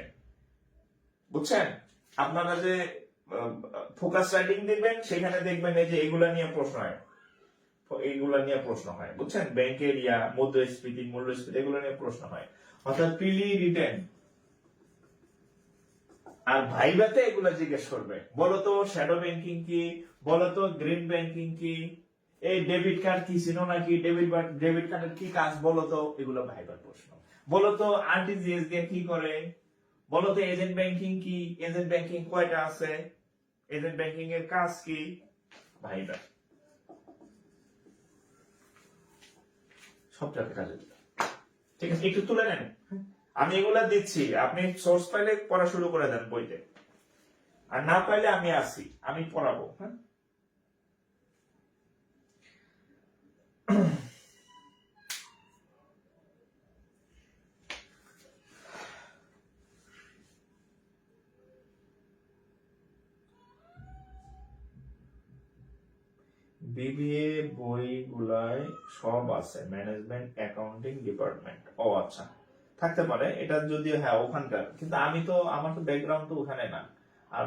বুঝছেন? আপনারা যে ফোকাস রাইটিং দেখবেন, সেখানে দেখবেন এই যে এগুলা নিয়ে প্রশ্ন হয়, এইগুলা নিয়ে প্রশ্ন হয়, বুঝছেন? ব্যাংকের মুদ্রাস্ফীতি, মূল্যস্ফীতি, এগুলো নিয়ে প্রশ্ন হয়, অর্থাৎ প্রিলি রিটেন। আর ভাইভাতে এগুলো জিজ্ঞেস করবে, বলতো শ্যাডো ব্যাংকিং কি, বলতো গ্রিন ব্যাংকিং কি, এই ডেবিট কার্ড কি ছিল নাকি, ডেবিট কার্ডের কি কাজ বলতো, এগুলো ভাইবার প্রশ্ন। বলতো আরটিজিএস দিয়ে কি করে, বলতো এজেন্ট ব্যাংকিং কি, এজেন্ট ব্যাংকিং কয়টা আছে, এজেন্ট ব্যাংকিং এর কাজ কি, ভাইবার সব জায়গায় কাজে দিবে। ঠিক আছে, একটু তুলে নেন, আমি এগুলা দিচ্ছি, আপনি সোর্স পাইলে পড়া শুরু করে দেন বইতে, আর না পাইলে আমি আসি, আমি পড়াবো। হ্যাঁ, বিবিএ বইগুলায় সব আছে, ম্যানেজমেন্ট অ্যাকাউন্টিং ডিপার্টমেন্ট। ও আচ্ছা, থাকতে পারে এটা, যদিও হ্যাঁ ওখানকার, কিন্তু আমি তো, আমার তো ব্যাকগ্রাউন্ড তো ওখানে না। আর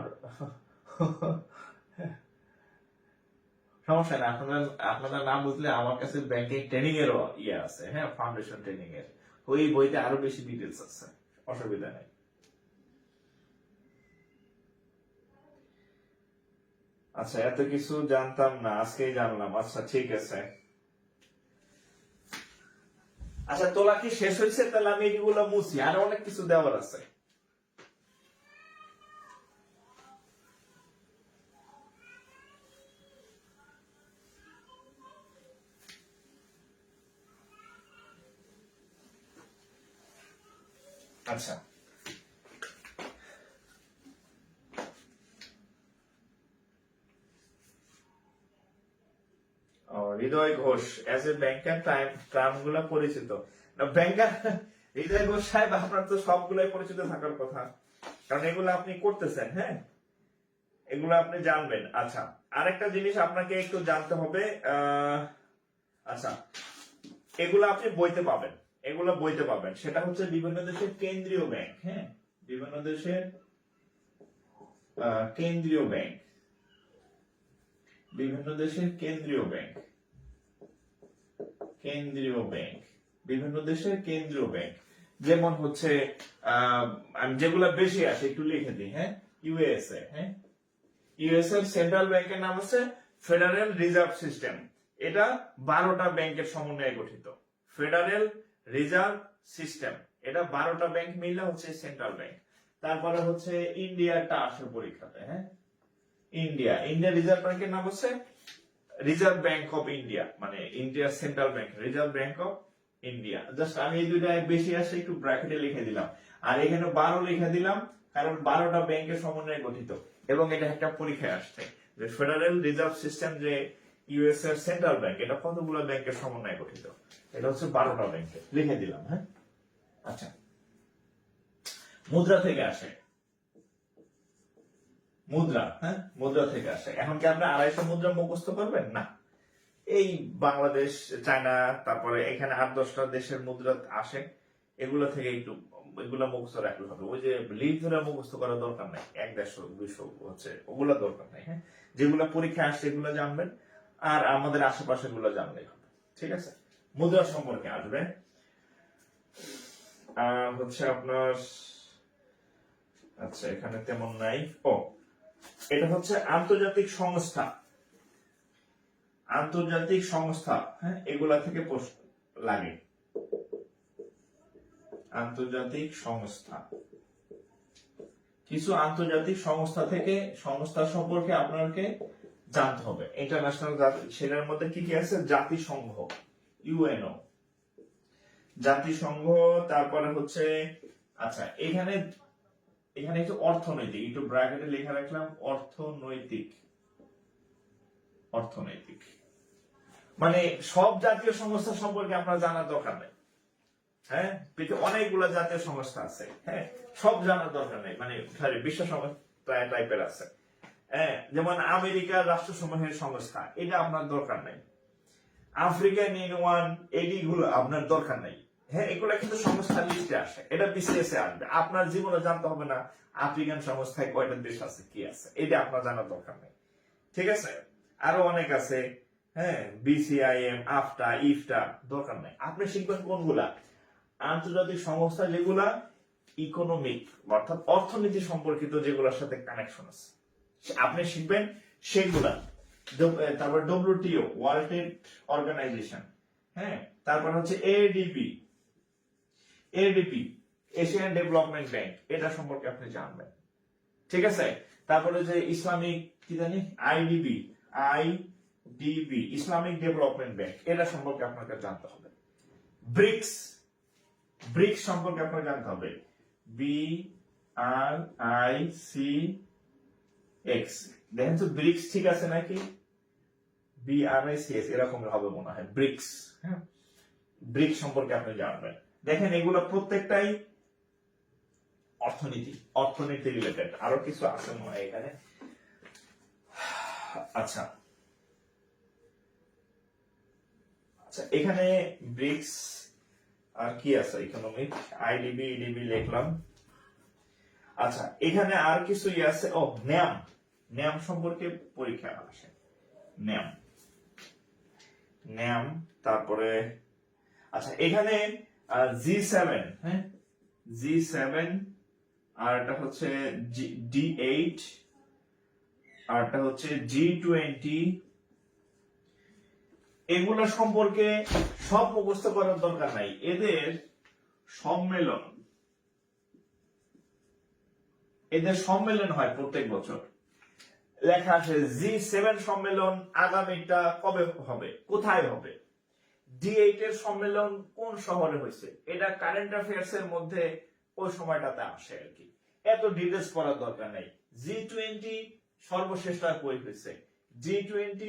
সমস্যা নেই, আপনারা আপনারা না বুঝলে আমার কাছে ব্যাংকিং ট্রেনিং এরও ইয়ে আছে, হ্যাঁ, ফাউন্ডেশন ট্রেনিং এর ওই বইতে আরো বেশি ডিটেলস আছে, অসুবিধা নেই। আচ্ছা, এত কিছু জানতাম না, আজকেই জানলাম। আচ্ছা ঠিক আছে। আচ্ছা, তোলা কি শেষ হয়েছে? তাহলে আমি এগুলো মুছি, আরো অনেক কিছু দেওয়ার আছে। আচ্ছা, Hriday Ghosh as a banker term গুলা পরিচিত না? ব্যাংকার হৃদয় ঘোষ সাহেব, আপনার তো সবগুলাই পরিচিত থাকার কথা, কারণ এগুলো আপনি করতেছেন। হ্যাঁ, এগুলো আপনি জানবেন। আচ্ছা, আরেকটা জিনিস আপনাকে একটু জানতে হবে। আচ্ছা, এগুলো আপনি বইতে পাবেন, এগুলো বইতে পাবেন, সেটা হচ্ছে বিভিন্ন দেশের কেন্দ্রীয় ব্যাংক। হ্যাঁ, বিভিন্ন দেশের কেন্দ্রীয় ব্যাংক, বিভিন্ন দেশের কেন্দ্রীয় ব্যাংক, কেন্দ্রীয় ব্যাংক, বিভিন্ন দেশের কেন্দ্রীয় ব্যাংক, যেমন হচ্ছে আমি যেগুলো বেশি আসে একটু লিখে দিই। হ্যাঁ, ইউএসএ, হ্যাঁ, ইউএস এর সেন্ট্রাল ব্যাংকের নাম হচ্ছে ফেডারেল রিজার্ভ সিস্টেম। এটা 12টা ব্যাংকের সমন্বয়ে গঠিত, ফেডারেল রিজার্ভ সিস্টেম। এটা 12টা ব্যাংক মিলে হচ্ছে সেন্ট্রাল ব্যাংক। তারপরে হচ্ছে ইন্ডিয়াটা আসে পরীক্ষাতে। হ্যাঁ, ইন্ডিয়া রিজার্ভ ব্যাংকের নাম হচ্ছে রিজার্ভ ব্যাংক অফ ইন্ডিয়া, মানে India central bank, reserve bank of India. Just আমি এই দুইটা বেশি আসে একটু ব্র্যাকেটে লিখে দিলাম, আর এখানে 12 লিখে দিলাম, কারণ 12টা ব্যাংকের সমন্বয়ে গঠিত, এবং এটা একটা পরীক্ষায় আসছে যে ফেডারেল রিজার্ভ সিস্টেম, যে ইউএস এর সেন্ট্রাল ব্যাংক, এটা কতগুলো ব্যাংকের সমন্বয়ে গঠিত, এটা হচ্ছে 12টা ব্যাংকে লিখে দিলাম। হ্যাঁ, আচ্ছা, মুদ্রা থেকে আসে, মুদ্রা, হ্যাঁ, মুদ্রা থেকে আসে। এখন কি আপনি 250 মুদ্রা মুখস্থ করবেন? না, এই বাংলাদেশ, চায়না, তারপরে এখানে 8-10টা দেশের মুদ্রা আসে, এগুলো থেকে একটু এগুলো মুখস্থ রাখলে হবে। ওই যে লিখ ধরে মুখস্থ করার দরকার নাই, 100-150 হচ্ছে ওগুলো দরকার নাই। হ্যাঁ, যেগুলো পরীক্ষা আসছে এগুলো জানবেন, আর আমাদের আশেপাশে গুলো জানলেই হবে। ঠিক আছে, মুদ্রা সম্পর্কে আসবে। হচ্ছে আপনার, আচ্ছা এখানে তেমন নাই। ও, এটা হচ্ছে আন্তর্জাতিক সংস্থা, আন্তর্জাতিক সংস্থা। হ্যাঁ, এগুলা থেকে প্রশ্ন লাগে, আন্তর্জাতিক সংস্থা। কিছু আন্তর্জাতিক সংস্থা থেকে সংস্থা সম্পর্কে আপনাকে জানতে হবে। ইন্টারন্যাশনাল, সেটার মধ্যে কি কি আছে? জাতিসংঘ, ইউএনও, জাতিসংঘ। তারপরে হচ্ছে, আচ্ছা এখানে একটু অর্থনৈতিক, একটু ব্র্যাকেটে লেখা রাখলাম অর্থনৈতিক। অর্থনৈতিক মানে সব জাতীয় সংস্থা সম্পর্কে আপনার জানার দরকার নেই। হ্যাঁ, অনেকগুলো জাতীয় সংস্থা আছে, হ্যাঁ, সব জানার দরকার নেই, মানে বিশ্ব সংস্থা টাইপের আছে। হ্যাঁ, যেমন আমেরিকার রাষ্ট্রসমূহের সংস্থা, এটা আপনার দরকার নেই। আফ্রিকান ইউনিয়ন, এইগুলো আপনার দরকার নেই। হ্যাঁ, এগুলো কিন্তু সংস্থার লিস্টে আসে, এটা বিসিএস এ আসবে। আপনার জীবনে জানতে হবে না আফ্রিকান সংস্থায় কয়টা দেশ আছে, কি আছে, এটা আপনার জানার দরকার নেই। ঠিক আছে, আরো অনেক আছে। হ্যাঁ, বিসিআইএম, আফটা, ইফটা, দরকার নেই। আপনি শিখবেন কোনগুলা? আন্তর্জাতিক সংস্থা যেগুলা ইকোনমিক অর্থাৎ অর্থনীতি সম্পর্কিত, যেগুলোর সাথে কানেকশন আছে, আপনি শিখবেন সেগুলা। তারপর ডব্লিউটিও, ওয়ার্ল্ড ট্রেড অর্গানাইজেশন, হ্যাঁ, তারপর হচ্ছে এডিবি, এশিয়ান ডেভেলপমেন্ট ব্যাংক, এটা সম্পর্কে আপনি জানবেন। ঠিক আছে, তারপরে যে ইসলামিক কি জানি, আইডিবি, ইসলামিক ডেভেলপমেন্ট ব্যাংক, এটা সম্পর্কে আপনাকে জানতে হবে। ব্রিক্স সম্পর্কে আপনাকে জানতে হবে। BRICS, দেখেন তো ব্রিক্স ঠিক আছে নাকি? BRICS এরকম হবে মনে হয়, ব্রিক্স। হ্যাঁ, ব্রিক্স সম্পর্কে আপনি জানবেন। দেখেন এগুলো প্রত্যেকটাই অর্থনীতি রিলেটেড। আরো কিছু আছে মনে হয় এখানে। আচ্ছা, এখানে ব্রিক্স আর কি আছে? ইকোনমিক, আইডিবি, ইডিবি লিখলাম। আচ্ছা, এখানে আর কিছু আছে। ও, ন্যাম সম্পর্কে পরীক্ষা আসে, ন্যাম। তারপরে আচ্ছা, এখানে G7, হ্যাঁ, G7, আর এটা হচ্ছে D8, আর এটা হচ্ছে G20। এগুলো সম্পর্কে সব মুখস্থ করার দরকার নাই। এদের সম্মেলন হয় প্রত্যেক বছর, লেখা আছে G7 সম্মেলন আগামীটা কবে হবে, কোথায় হবে। D8 এর সম্মেলন কোন শহরে হয়েছে, এটা কারেন্ট অ্যাফেয়ার্স এর মধ্যে ওই সময়টাতে আসে আর কি। এত ডিটেলস পড়ার দরকার নেই। G20 সর্বশেষটা কই হয়েছে, G20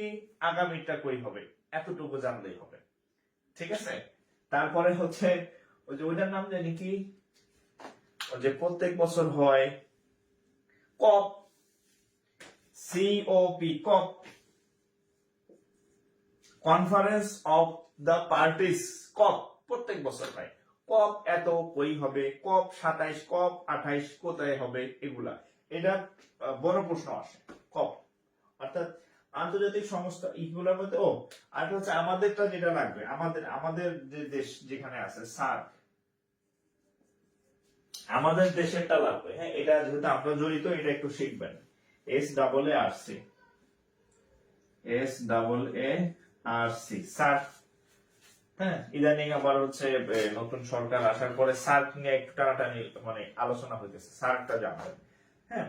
আগামীটা কই হবে, এতটুকু জানলেই হবে। ঠিক আছে, তারপরে হচ্ছে ওই যে ওইটার নাম জানি কি, ওই যে প্রত্যেক বছর হয় কপ, কপ, কনফারেন্স অফ দ্য পার্টিস, কপ প্রত্যেক বছর হয়। কপ এত কই হবে, কপ 27, কপ 28 কোথায় হবে, এগুলা। এটা বড় প্রশ্ন আসে, কপ অর্থাৎ আন্তর্জাতিক সংস্থা, এইগুলোর মধ্যে। ও, আর হচ্ছে আমাদেরটা যেটা লাগবে, আমাদের যে দেশ যেখানে আছে, সার্ক, আমাদের দেশেরটা লাগবে। হ্যাঁ, এটা যেহেতু আমরা জড়িত, এটা একটু শিখবেন। SAARC, SAARC. হ্যাঁ, ইদানিং আবার হচ্ছে নতুন সরকার আসার পরে সার্ক নিয়ে একটু টানাটানি, মানে আলোচনা হইতেছে, সার্কটা জানবেন। হ্যাঁ,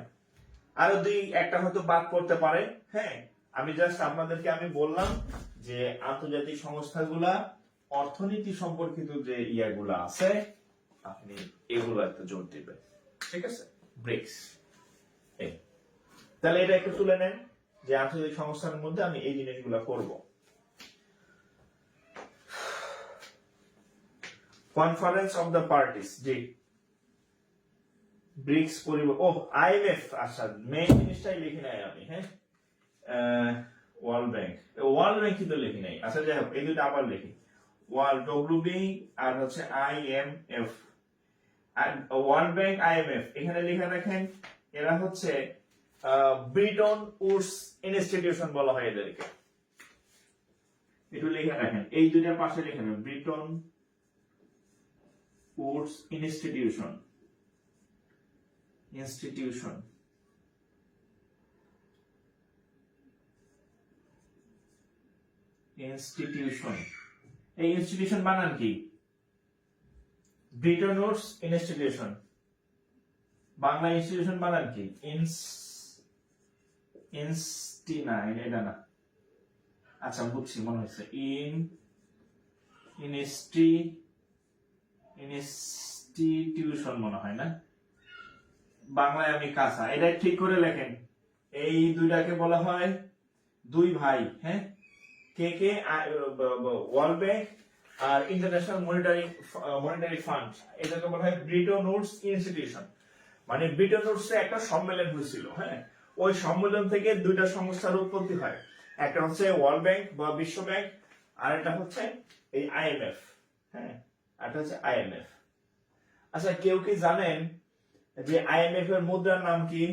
আরো একটা হয়তো বাদ করতে পারে। হ্যাঁ, আমি জাস্ট আপনাদেরকে বললাম যে আন্তর্জাতিক সংস্থাগুলা, অর্থনীতি সম্পর্কিত যে ইয়াগুলা আছে, আপনি এগুলো একটু জোর দিবেন। ঠিক আছে, ব্রিক্স। তাহলে এটা একটু তুলে নেন যে আন্তর্জাতিক সংস্থার মধ্যে আমি এই জিনিসগুলো করব। কনফারেন্স অফ দ্য পার্টিস, জি। ব্রিক্স IMF, আচ্ছা মেইন জিনিসটাই লিখি নাই আমি। হ্যাঁ, ওয়ার্ল্ড ব্যাংক কিন্তু লিখি নাই। আচ্ছা, যাই হোক, এই দুটো আবার লিখি। WB আর হচ্ছে IMF, ওয়ার্ল্ড ব্যাংক, IMF, এখানে লিখে রাখেন এরা হচ্ছে ব্রিটন উডস ইনস্টিটিউশন বলা হয় এদেরকে। একটু লিখে রাখেন, এই দুইটার পাশে লিখে নেবেন, ব্রিটন উডস ইনস্টিটিউশন। এই ইনস্টিটিউশন বানান কি? Britton Woods institution, Bangla institution বানান কি? ইনস্টি না, এটা না। আচ্ছা বুঝছি, মনে হচ্ছে ইনস্টিটিউশন মনে হয় না। বাংলায় আমি কাঁচা, এটা ঠিক করে লেখেন। এই দুইটাকে বলা হয় দুই ভাই, হ্যাঁ, কে কে, ওয়ার্ল্ড ব্যাংক আর ইন্টারন্যাশনাল মনিটারি ফান্ড, এটাকে বলা হয় ব্রিটন উডস ইনস্টিটিউশন। মানে ব্রিটন উডসে একটা সম্মেলন হয়েছিল, হ্যাঁ, ওই সম্মেলন থেকে দুইটা সংস্থার উৎপত্তি হয়। একটা হচ্ছে ওয়ার্ল্ড ব্যাংক বা বিশ্ব ব্যাংক, আর একটা হচ্ছে এই আইএমএফ, হ্যাঁ, একটা হচ্ছে আইএমএফ। আচ্ছা কেউ কি জানেন যে আইএমএফ এর মুদ্রার নাম কি?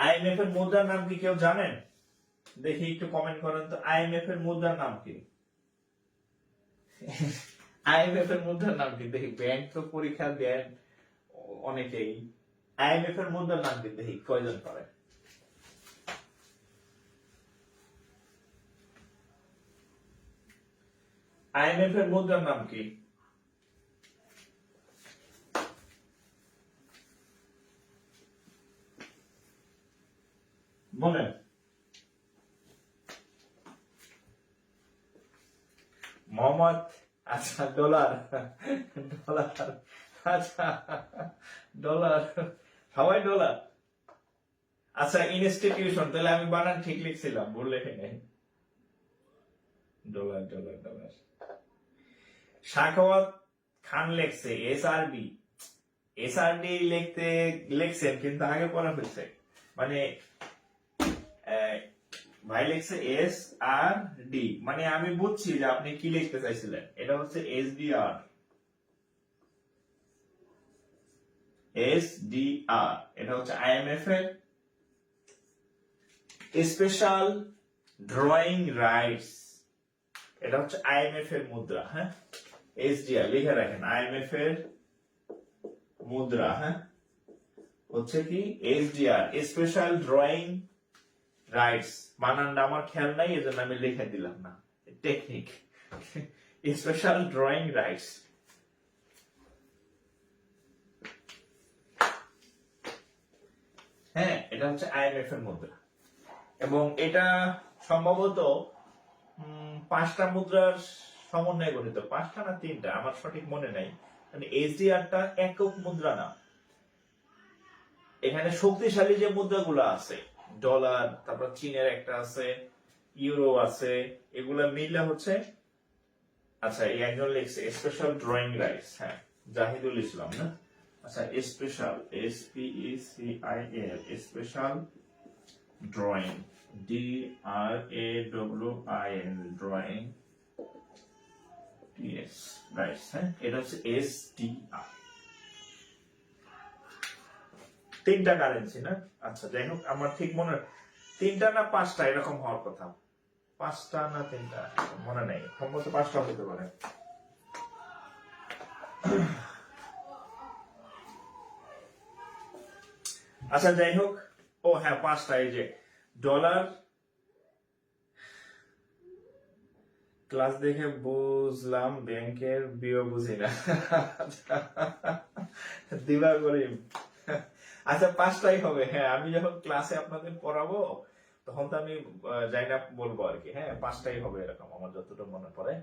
আইএমএফ এর মুদ্রার নাম কি কেউ জানেন? দেখি একটু কমেন্ট করেন তো, আইএমএফ এর মুদ্রার নাম কি? আইএমএফ এর মুদ্রার নাম কি দেখি? ব্যাংক তো পরীক্ষা দেন অনেকেই। আইএমএফ এর মুদ্রার নাম কি দেখি কয়জন পারে? আইএমএফ এর মুদ্রার নাম কি? বলেন। মোহাম্মদ, আচ্ছা ডলার, ডলার, আচ্ছা ডলার, সবাই ডলার। আচ্ছা ইনস্টিটিউশন, তাহলে আমি বানান ঠিক লিখছিলাম, ভুল লেখে নাই। Dollar dollar dollar. Sakhawat Khan লেখছে এসআরবি, এসআরডি লেখছেন কিন্তু আগে পড়া হয়েছে, মানে ভাই লিখছে এস আর ডি, মানে আমি বুঝছি যে আপনি কি লিখতে চাইছিলেন। এটা হচ্ছে এসডিআর, এসডিআর, এটা হচ্ছে আইএমএফ এর স্পেশাল ড্রয়িং রাইটস। এটা হচ্ছে আইএমএফ এর মুদ্রা, হ্যাঁ, এসডিআর লিখে রাখেন, আইএমএফ এর মুদ্রা, হ্যাঁ, হচ্ছে কি এসডিআর, স্পেশাল ড্রয়িং রাইটস। বানানটা আমার খেয়াল নাই, এজন্য আমি লিখে দিলাম না, টেকনিক। Special drawing rights. হ্যাঁ, এটা হচ্ছে আইএমএফ এর মুদ্রা, এবং এটা সম্ভবত 5টা মুদ্রার সমন্বয়ে গঠিত, 5টা না 3টা, আমার সঠিক মনে নাই। মানে এসডিআরটা একক মুদ্রা না, এখানে শক্তিশালী যে মুদ্রাগুলো আছে, ডলার, তারপর চীনের একটা আছে, ইউরো আছে, এগুলা মিলে হচ্ছে। আচ্ছা এই একজন লিখছে স্পেশাল ড্রয়িং রাইটস, হ্যাঁ, জাহিদুল ইসলাম না? আচ্ছা special, SPECIAL, special drawing, DRAWIN, drawing rights, হ্যাঁ, এটা হচ্ছে SDR। 3টা কারেন্সি না? আচ্ছা যাই হোক, আমার ঠিক মনে 3টা না 5টা এরকম হওয়ার কথা, 5টা না 3টা মনে নেই, সম্ভবত 5টা হতে পারে। আচ্ছা যাই হোক, ও হ্যাঁ 5টা, এই যে ডলার, ক্লাস দেখে বুঝলাম ব্যাংকের বিও বুঝি না। দিবা করিম, আচ্ছা 5টাই হবে, হ্যাঁ, আমি যখন ক্লাসে আপনাদের পড়াবো তখন তো আমি যাই না বলবো আর কি, হ্যাঁ 5টাই হবে এরকম আমার যতটুকু মনে পড়ে।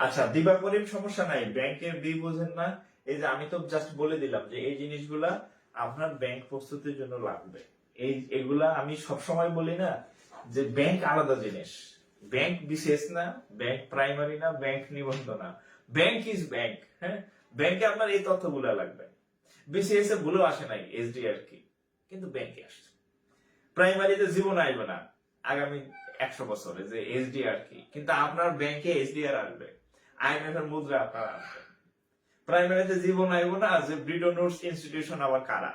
আচ্ছা দিবা করিম, সমস্যা নাই, ব্যাংকের বি বুঝেন না, এই যে আমি তো জাস্ট বলে দিলাম যে এই জিনিসগুলা আপনার ব্যাংক প্রস্তুতির জন্য লাগবে। এগুলা আমি সবসময় বলি না যে ব্যাংক আলাদা জিনিস, ব্যাংক বিশেষ না, ব্যাংক প্রাইমারি না, ব্যাংক নিবন্ধ না, ব্যাংক ইজ ব্যাংক, হ্যাঁ, ব্যাংকে আপনার এই তথ্যগুলো লাগবে। বিসিএস এ ভুলেও আসে নাই এসডিআর কি, কিন্তু ব্যাংকে আসছে। প্রাইমারিতে জীবন আসবে না আগামী 100 বছরে যে এসডিআর কি, কিন্তু আপনার ব্যাংকে এসডিআর আসবে, আইএমএফ এর মুদ্রা আপনার আসবে। প্রাইমারিতে জীবন আসব না যে ব্রিটন উডস ইনস্টিটিউশন আবার কারা,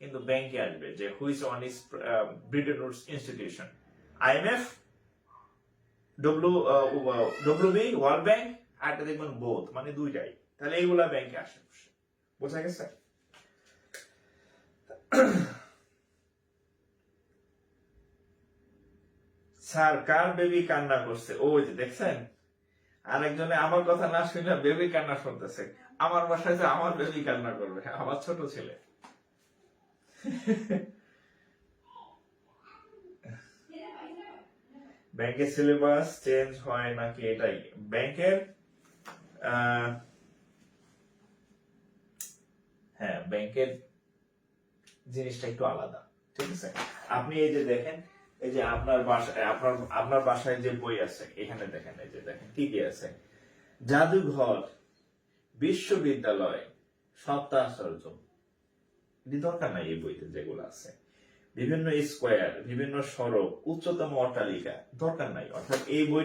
কিন্তু ব্যাংকে আসবে যে which one is Bretton Woods institution, IMF, WB, world bank, আর দেখবেন বোথ, মানে দুইটাই, তাহলে এইগুলা ব্যাংকে আসে। বোঝা গেছে? স্যার কার বেবি কান্না করছে? ওই যে দেখছেন, আরেকজনে আমার কথা না শুনে বেবি কান্না শুনতেছে। আমার বাসায় যে আমার বেবি কান্না করবে, আমার ছোট ছেলে। ব্যাংকের সিলেবাস চেঞ্জ হয় নাকি? এটাই ব্যাংকের, হ্যাঁ ব্যাংকের জিনিসটা একটু আলাদা, ঠিক আছে। আপনি এই যে দেখেন, এই যে আপনার বাসায় আপনার বাসায় যে বই আছে, এখানে দেখেন, এই যে দেখেন কি কি আছে, জাদুঘর, বিশ্ববিদ্যালয়, সপ্তাহাশ্চর্য, এটি দরকার নাই এই বইতে যেগুলো আছে। বিভিন্ন স্কোয়ার, বিভিন্ন সড়ক, উচ্চতম অট্টালিকা, দরকার নাই। অর্থাৎ এই বই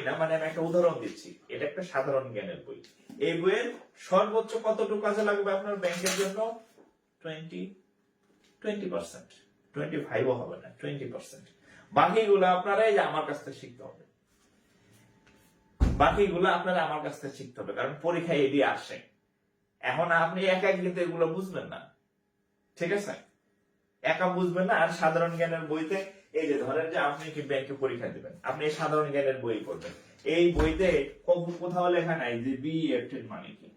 না, মানে আমি একটা উদাহরণ দিচ্ছি, এটা একটা সাধারণ জ্ঞানের বই। এই বইয়ের সর্বোচ্চ কতটুকু কাজে লাগবে আপনার ব্যাংকের জন্য? 20%, 25ও হবে না, 20%। বাকিগুলো আপনারা এই যে আমার কাছ থেকে শিখতে হবে, বাকিগুলো আপনারা আমার কাছ থেকে শিখতে হবে, কারণ পরীক্ষায় এটি আসে। এখন আপনি একা কিন্তু এগুলো বুঝবেন না, ঠিক আছে, একা বুঝবেন না। আর সাধারণ জ্ঞানের বইতে এই যে ধরেন যে আপনি কি ব্যাংকে পরীক্ষা দিবেন, আপনি এই সাধারণ জ্ঞানের বই পড়বেন, এই বইতে কোথাও লেখা নাই যে বিইএফটি মানে কি,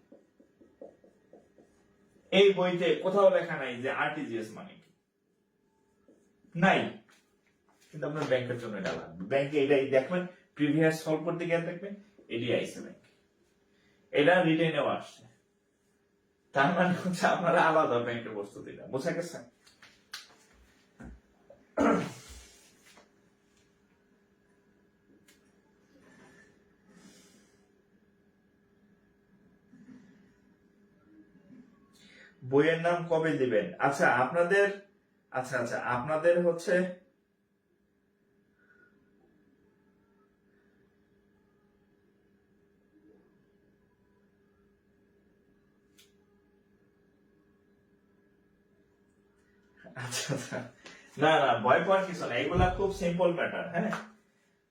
এই বইতে কোথাও লেখা নাই যে আরটিজিএস মানে কি, নাই। কিন্তু আপনার ব্যাংকের জন্য এটা লাগবে। ব্যাংকে এটাই দেখবেন, প্রিভিয়াস সলভ করতে গিয়ে দেখবেন এটি আইসে ব্যাংক, এটা রিটেনেও আসছে। তার মানে হচ্ছে আপনারা আলাদা ব্যাংকের প্রস্তুতিটা, বোঝা গেছে? বইয়ের নাম কবে দিবেন? আচ্ছা আপনাদের, আচ্ছা আপনাদের হচ্ছে আচ্ছা, না ভয় পাওয়ার কিছু না, এগুলা খুব সিম্পল ম্যাটার। হ্যাঁ,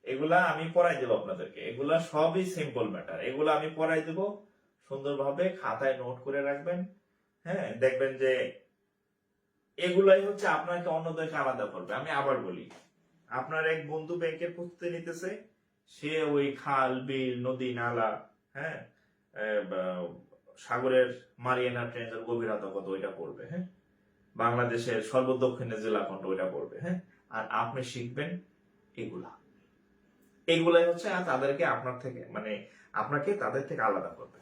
এগুলা আমি পড়াই দেবো আপনাদেরকে, এগুলা সবই সিম্পল ম্যাটার, এগুলা আমি পড়াই দেবো সুন্দরভাবে, খাতায় নোট করে রাখবেন। হ্যাঁ, দেখবেন যে এগুলাই হচ্ছে আপনাকে অন্যদেরকে আলাদা করবে। আমি আবার বলি, আপনার এক বন্ধু ব্যাংকের প্রস্তুতি নিতেছে, সে ওই খাল, বিল, নদী, নালা, হ্যাঁ, সাগরের মারিয়ানা ট্রেঞ্চের গভীরতা কত ওইটা পড়বে। হ্যাঁ, বাংলাদেশের সর্বদক্ষিণের জেলা কোনটা ওইটা পড়বে। হ্যাঁ, আর আপনি শিখবেন এগুলাই হচ্ছে তাদেরকে আপনার থেকে, মানে আপনাকে তাদের থেকে আলাদা করবে।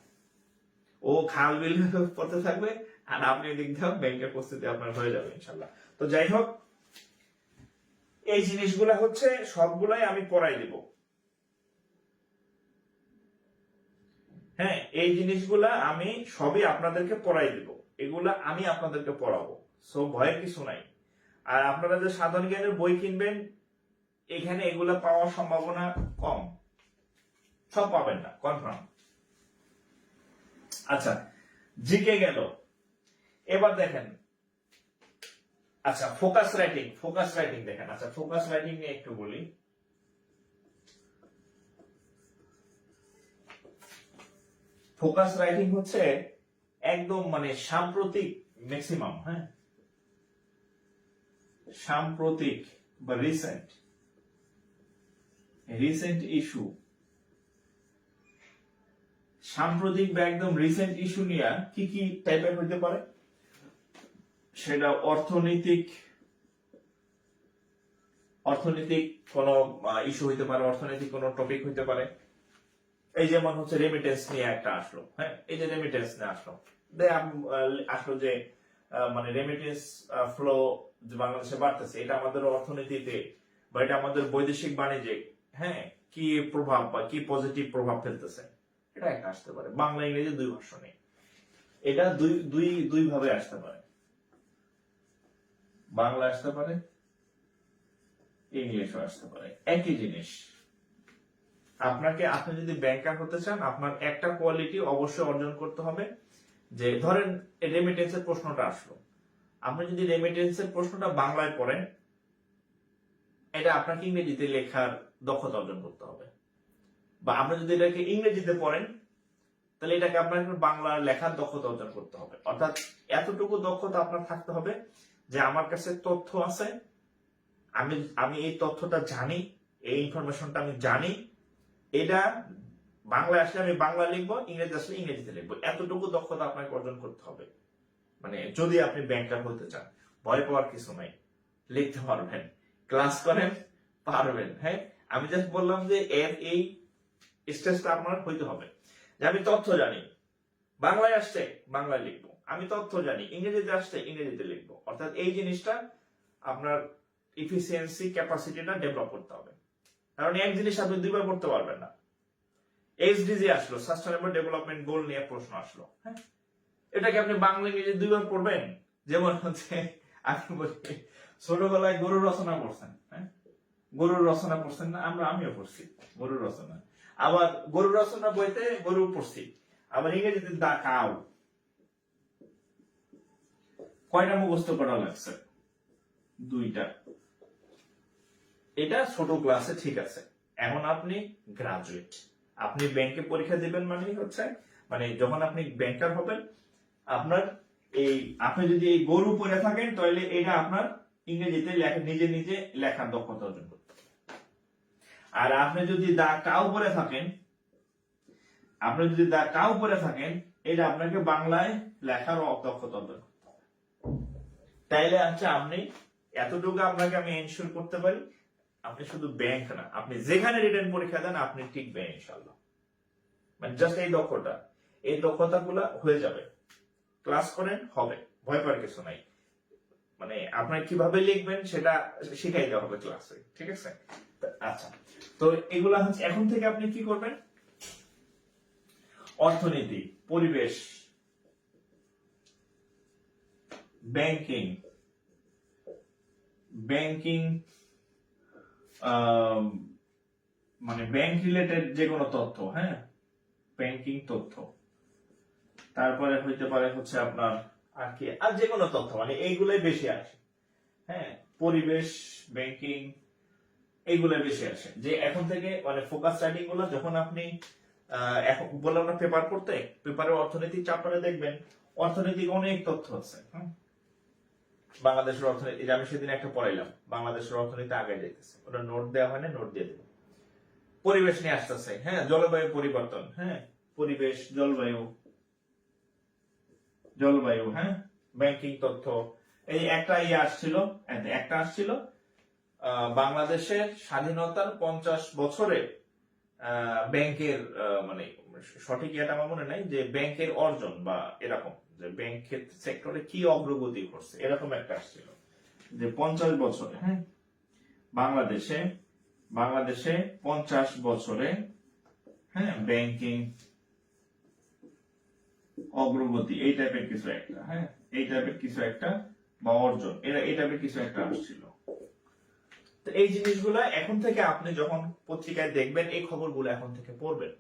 ও খাল বিল পড়তে থাকবে, আর আপনি দিক দিয়ে ব্যাংকের প্রস্তুতি আপনার হয়ে যাবে ইনশাল্লাহ। তো যাই হোক, এই জিনিসগুলা হচ্ছে সবগুলাই আমি পড়াই দিব। হ্যাঁ, এই জিনিসগুলা আমি সবই আপনাদেরকে পড়াই দিব, এগুলা আমি আপনাদেরকে পড়াবো, সো ভয়ের কিছু নাই। আর আপনারা যে সাধারণ জ্ঞানের বই কিনবেন, এখানে এগুলা পাওয়ার সম্ভাবনা কম, সব পাবেন না, কনফার্ম। আচ্ছা, জিকে গেল, এবার দেখেন, আচ্ছা ফোকাস রাইটিং দেখেন। আচ্ছা ফোকাস রাইটিং নিয়ে একটু বলি। ফোকাস রাইটিং হচ্ছে একদম মানে সাম্প্রতিক ম্যাক্সিমাম, হ্যাঁ, সাম্প্রতিক বা রিসেন্ট ইস্যু, সাম্প্রতিক বা একদম রিসেন্ট ইস্যু নিয়ে কি কি টাইপের হইতে পারে, সেটা অর্থনৈতিক কোন ইস্যু হইতে পারে, অর্থনৈতিক কোন টপিক হইতে পারে। এই যেমন হচ্ছে রেমিটেন্স নিয়ে একটা আসলো, হ্যাঁ, এই যে রেমিটেন্স নিয়ে আসলো যে মানে রেমিটেন্স ফ্লো যে বাংলাদেশে বাড়তেছে, এটা আমাদের অর্থনীতিতে বা এটা আমাদের বৈদেশিক বাণিজ্যে, হ্যাঁ, কি প্রভাব বা কি পজিটিভ প্রভাব ফেলতেছে, এটা একটা আসতে পারে। বাংলা ইংরেজি দুই ভার্সনে, এটা দুই ভাবে আসতে পারে, বাংলা আসতে পারে, ইংলিশও আসতে পারে, একই জিনিস। আপনি যদি ব্যাংকার হতে চান, আপনার একটা কোয়ালিটি অবশ্যই অর্জন করতে হবে, যে ধরেন রেমিটেন্সের প্রশ্নটা আসলো, আপনি যদি রেমিটেন্সের প্রশ্নটা বাংলায় পড়েন, এটা আপনাকে ইংরেজিতে লেখার দক্ষতা অর্জন করতে হবে। বা আপনি যদি এটাকে ইংরেজিতে পড়েন, তাহলে এটাকে আপনার বাংলা লেখার দক্ষতা অর্জন করতে হবে। অর্থাৎ এতটুকু দক্ষতা আপনার থাকতে হবে যে আমার কাছে তথ্য আছে, আমি এই তথ্যটা জানি, এই ইনফরমেশনটা আমি জানি, এটা বাংলায় আসলে আমি বাংলা লিখবো, ইংরেজি আসলে ইংরেজিতে লিখবো, এতটুকু দক্ষতা আপনাকে অর্জন করতে হবে। মানে যদি আপনি ব্যাংকার হতে চান, ভয় পাওয়ার কিছু নাই, লিখতে পারবেন, ক্লাস করেন, পারবেন। হ্যাঁ, আমি জাস্ট বললাম যে এর এই স্টেজটা আপনার হইতে হবে যে আমি তথ্য জানি, বাংলায় আসছে বাংলায় লিখবো, আমি তথ্য জানি, ইংরেজিতে আসছে ইংরেজিতে লিখবো। অর্থাৎ এই জিনিসটা আপনার ইফিসিয়েন্সি ক্যাপাসিটিটা ডেভেলপ করতে হবে। কারণ এক জিনিস আপনি দুইবার করতে পারবেন না। এসডিজি আসলো, সাস্টেনেবল ডেভেলপমেন্ট গোল নিয়ে প্রশ্ন আসলো, হ্যাঁ, এটাকে আপনি বাংলা ইংরেজি দুইবার পড়বেন? যেমন হচ্ছে আপনি বলি ছোটবেলায় গরুর রচনা পড়ছেন, হ্যাঁ, গরুর রচনা পড়ছেন না? আমিও পড়ছি গরুর রচনা। আবার গরুর রচনা বইতে গরু পড়ছি, আবার ইংরেজিতে দা কাউ। কয়টা মুখস্থ করা লাগছে? 2টা। এটা ছোট ক্লাসে ঠিক আছে। এখন আপনি গ্রাজুয়েট, আপনি ব্যাংকে পরীক্ষা দিবেন, মানে হচ্ছে মানে যখন আপনি ব্যাংকার হবেন, আপনার এই আপনি যদি এই গরু পড়ে থাকেন তাহলে এটা আপনার ইংরেজিতে নিজে নিজে লেখার দক্ষতা অর্জন করতে। আর আপনি যদি দা কাউ পড়ে থাকেন, এটা আপনাকে বাংলায় লেখার দক্ষতা অর্জন করতে হবে। তাইলে হচ্ছে আপনি এতটুকু আপনাকে আমি এনশিওর করতে পারি, আপনি শুধু ব্যাংক না, আপনি যেখানে রিটেন পরীক্ষা দেন আপনি টিকবেন ইনশাল্লাহ। মানে জাস্ট এই দক্ষতাগুলো হয়ে যাবে। ক্লাস করেন, হবে, ভয় পাওয়ার কিছু নাই। মানে আপনার কিভাবে লিখবেন সেটা শিখাই দেওয়া হবে ক্লাসে, ঠিক আছে? আচ্ছা, তো এগুলা হচ্ছে এখন থেকে আপনি কি করবেন? অর্থনীতি, পরিবেশ, ব্যাংকিং, মানে ব্যাংক রিলেটেড যে কোনো তথ্য, হ্যাঁ, ব্যাংকিং তথ্য, তারপরে হইতে পারে হচ্ছে আপনার আর কি, আর যে কোনো তথ্য, মানে এইগুলাই বেশি আসে। হ্যাঁ, পরিবেশ, ব্যাংকিং, এইগুলাই বেশি আসে। যে এখন থেকে মানে ফোকাস রাইটিং গুলো যখন আপনি এখন বললাম না পেপার পড়তে, পেপারে অর্থনৈতিক চ্যাপ্টারে দেখবেন অর্থনৈতিক অনেক তথ্য আছে। বাংলাদেশের অর্থনীতি, আমি সেদিন একটা পড়াইলাম, বাংলাদেশের অর্থনীতি আগে যাইতেছে, ওটা নোট দেওয়া হয় না, নোট দিয়ে দেবে। পরিবেশ নিয়ে আসতেছে, হ্যাঁ, জলবায়ু পরিবর্তন, হ্যাঁ, পরিবেশ, জলবায়ু, হ্যাঁ, ব্যাংকিং তথ্য। এই একটা আসছিল বাংলাদেশের স্বাধীনতার 50 বছরে ব্যাংকের মানে সঠিক এটা আমার মনে নাই, যে ব্যাংকের অর্জন বা এরকম, যে ব্যাংকের সেক্টরে কি অগ্রগতি করছে, এরকম একটা আসছিল যে 50 বছরে, হ্যাঁ, বাংলাদেশে 50 বছরে, হ্যাঁ, ব্যাংকিং অগ্রগতি, এই টাইপের কিছু একটা, হ্যাঁ, এই টাইপের কিছু একটা বা অর্জন, এই টাইপের কিছু একটা আসছিল। তো এই জিনিসগুলো এখন থেকে আপনি যখন পত্রিকায় দেখবেন, এই খবরগুলো এখন থেকে পড়বেন।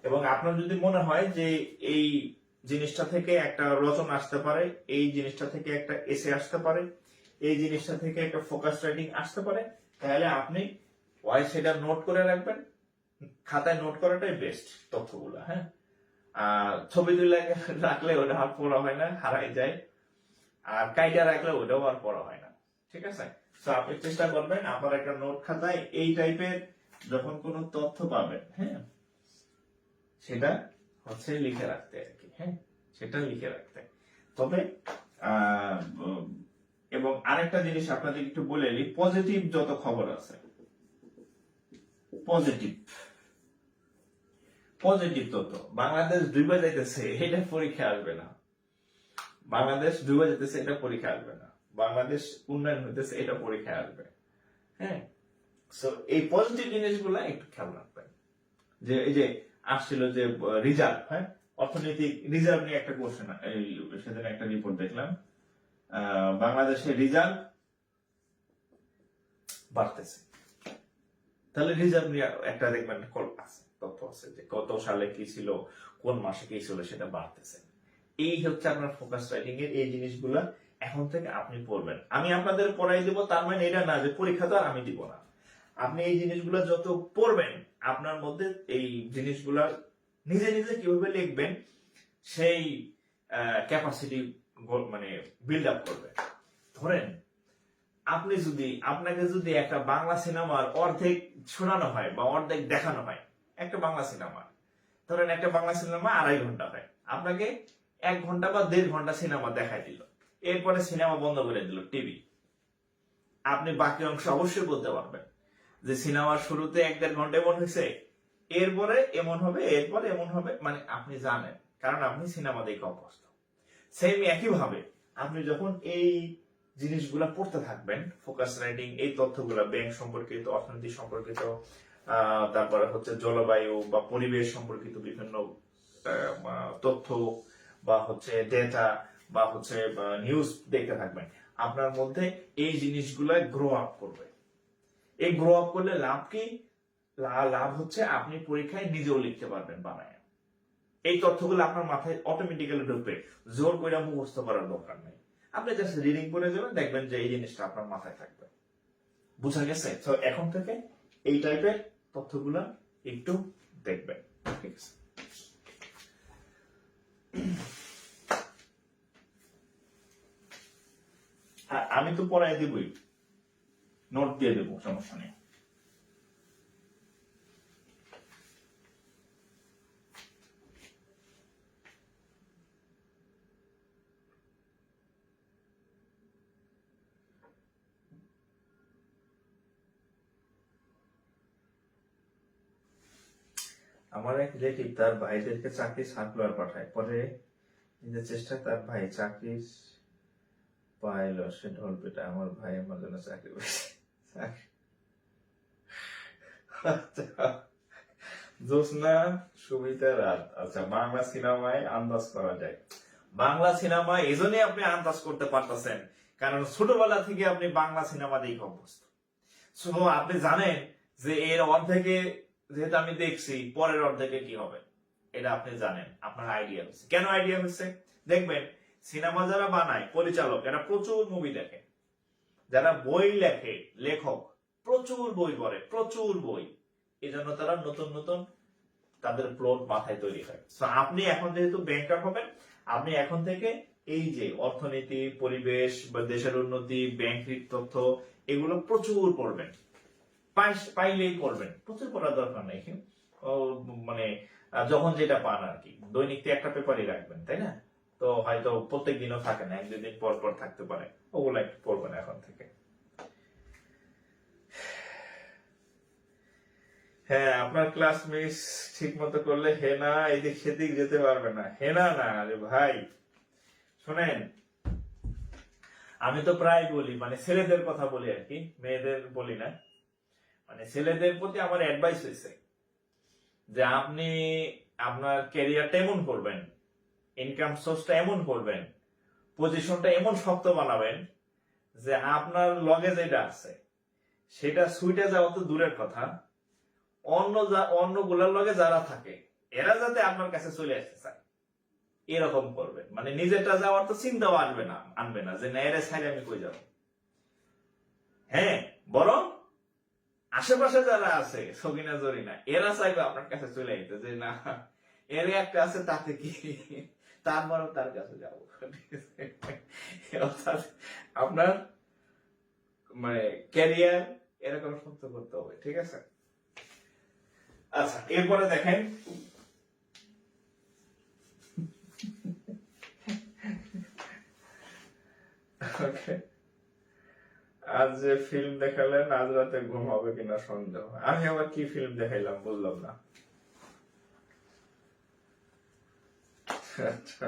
এবং আপনার যদি মনে হয় যে এই জিনিসটা থেকে একটা রচনা আসতে পারে, এই জিনিসটা থেকে একটা এসে আসতে পারে, এই জিনিসটা থেকে একটা ফোকাস রাইটিং আসতে পারে, তাহলে আপনি সেটা নোট করে রাখবেন। খাতায় নোট করাটাই বেস্ট তথ্যগুলো, হ্যাঁ। ছবি তুলে রাখলে ওটা আর পড়া হয় না, হারাই যায়। আর কাইটা রাখলে ওটাও আর পড়া হয় না, ঠিক আছে? তো আপনি চেষ্টা করবেন আপনার একটা নোট খাতায় এই টাইপের যখন কোনো তথ্য পাবেন, হ্যাঁ, সেটা হচ্ছে লিখে রাখতে আর কি, হ্যাঁ, সেটা লিখে রাখতে। তবে এবং আরেকটা জিনিস আপনাদের একটু বলে নিই, পজিটিভ যত খবর আছে, পজিটিভ তথ্য, বাংলাদেশ ডুবে যাইতেছে এটা পরীক্ষা আসবে না, বাংলাদেশ ডুবে যেতেছে এটা পরীক্ষা আসবে না, বাংলাদেশ উন্নয়ন হইতেছে এটা পরীক্ষা আসবে, হ্যাঁ। সো এই পজিটিভ জিনিসগুলা একটু খেয়াল রাখবেন। যে এই যে আসছিল যে রিজার্ভ, হ্যাঁ, অর্থনৈতিক রিজার্ভ নিয়ে একটা কোশ্চেন, এই সেদিন একটা রিপোর্ট দেখলাম, বাংলাদেশের রিজার্ভ বাড়তেছে। তাহলে রিজার্ভ নিয়ে একটা দেখবেন আছে, তথ্য আছে যে কত সালে কি ছিল, কোন মাসে কি ছিল, সেটা বাড়তেছে। এই হচ্ছে আপনার ফোকাস রাইটিং এর এই জিনিসগুলা এখন থেকে আপনি পড়বেন। আমি আপনাদের পড়াই দিব, তার মানে এটা না যে পরীক্ষা তো আর আমি দিব না। আপনি এই জিনিসগুলো যত পড়বেন, আপনার মধ্যে এই জিনিসগুলা নিজে নিজে কিভাবে লিখবেন সেই ক্যাপাসিটি মানে বিল্ড আপ করবে। ধরেন আপনাকে যদি একটা বাংলা সিনেমার অর্ধেক শোনানো হয় বা অর্ধেক দেখানো হয়, একটা বাংলা সিনেমা, ধরেন একটা বাংলা সিনেমা 2.5 ঘন্টা হয়, আপনাকে 1 ঘন্টা বা 1.5 ঘন্টা সিনেমা দেখাই দিল, এরপরে সিনেমা বন্ধ করে দিল টিভি, আপনি বাকি অংশ অবশ্যই বলতে পারবেন যে সিনেমার শুরুতে 1-1.5 ঘন্টা এমন হয়েছে, এরপরে এমন হবে, এরপরে এমন হবে, মানে আপনি জানেন, কারণ আপনি সিনেমা দেখে অভ্যস্ত। সেম একই ভাবে আপনি যখন এই জিনিসগুলা পড়তে থাকবেন, ফোকাস রাইটিং, এই তথ্যগুলা ব্যাংক সম্পর্কিত, অর্থনীতি সম্পর্কিত, তারপরে হচ্ছে জলবায়ু বা পরিবেশ সম্পর্কিত বিভিন্ন তথ্য বা হচ্ছে ডেটা বা হচ্ছে নিউজ দেখতে থাকবেন, আপনার মধ্যে এই জিনিসগুলা গ্রো আপ করবে। এই গ্রো আপ করলে লাভ কি? লাভ হচ্ছে আপনি পরীক্ষায় নিজেও লিখতে পারবেন বানায়। এই তথ্যগুলো আপনার মাথায় অটোমেটিক্যালি ঢুকবে, জোর করে মুখস্থ করার দরকার নেই। আপনি জাস্ট রিডিং করে যাবেন, দেখবেন যে এই জিনিসটা আপনার মাথায় থাকবে। বুঝা গেছে? তো এখন থেকে এই টাইপের তথ্যগুলো একটু দেখবেন, ঠিক আছে? আমি তো পড়াই দিবই, নোট দিয়ে দেবো, সমস্যা নেই। আমার এক রিলেটিভ তার ভাইদেরকে চাকরি সার্কুলার পাঠায়, পরে নিজের চেষ্টায় তার ভাই চাকরি পাইল, সে ঢোল পিটা, আমার ভাই আমার জন্য চাকরি পেয়েছে। জোসনা সুমিতা রাত, আচ্ছা, বাংলা সিনেমায় আন্দাজ করা যায়। বাংলা সিনেমা এজন্যই আপনি আন্দাজ করতে পারতেছেন কারণ ছোটবেলা থেকে আপনি বাংলা সিনেমা দেখে অভ্যস্ত। শুধু আপনি জানেন যে এর অর্ধেকে যেহেতু আমি দেখছি, পরের অর্ধেকে কি হবে এটা আপনি জানেন, আপনার আইডিয়া হচ্ছে। কেন আইডিয়া হচ্ছে? দেখবেন সিনেমা যারা বানায়, পরিচালক, এরা প্রচুর মুভি দেখে। যারা বই লেখে, লেখক প্রচুর বই পড়ে, প্রচুর বই, এই জন্য তারা নতুন নতুন তাদের প্লট মাথায় তৈরি হয়। আপনি এখন যেহেতু ব্যাংকার হবেন, আপনি এখন থেকে এই যে অর্থনীতি, পরিবেশ বা দেশের উন্নতি, ব্যাংকিং তথ্য, এগুলো প্রচুর পড়বেন, পাইলেই পড়বেন, প্রচুর পড়ার দরকার নেই। মানে যখন যেটা পান আর কি, দৈনিক একটা পেপারই রাখবেন, তাই না? তো হয়তো প্রত্যেক দিনও থাকে না, 1-2 দিন পর পর থাকতে পারে, ওগুলো একটু পড়বেন এখন থেকে। হ্যাঁ, আপনার ক্লাস মিস ঠিক মতো করলে হেনা এদিক সেদিক যেতে পারবে না। হেনা না আরে ভাই, শোনেন, আমি তো প্রায় বলি, মানে ছেলেদের কথা বলি আর কি, মেয়েদের বলি না। মানে ছেলেদের প্রতি আমার অ্যাডভাইস হয়েছে যে আপনি আপনার ক্যারিয়ারটা এমন করবেন, ইনকাম সোর্সটা এমন করবেন, পজিশনটা এমন শক্ত বানাবেন যে আপনার লগে যেটা আছে সেটা সুইটে যাওয়া তো দূরের কথা, অন্যগুলোর লগে যারা থাকে এরা যাতে আপনার কাছে চলে আসতে চায়, এরকম করবেন। মানে নিজেরটা যাওয়ার তো চিন্তাও আনবে না যে না এর সাইডে আমি কই যাব। হ্যাঁ, বরং আশেপাশে যারা আছে, সগিনা জরিনা, এরা চাইবে আপনার কাছে চলে আইতে যে না এর একটা আছে, তাতে কি, তারপরও তার কাছে যাবো। অর্থাৎ আপনার মানে ক্যারিয়ার এরকম শক্ত করতে হবে, ঠিক আছে? আচ্ছা, এরপরে দেখেন, আজ যে ফিল্ম দেখালেন, আজ রাতে ঘুম হবে কিনা সন্দেহ। আমি আবার কি ফিল্ম দেখাইলাম বললাম না। আচ্ছা,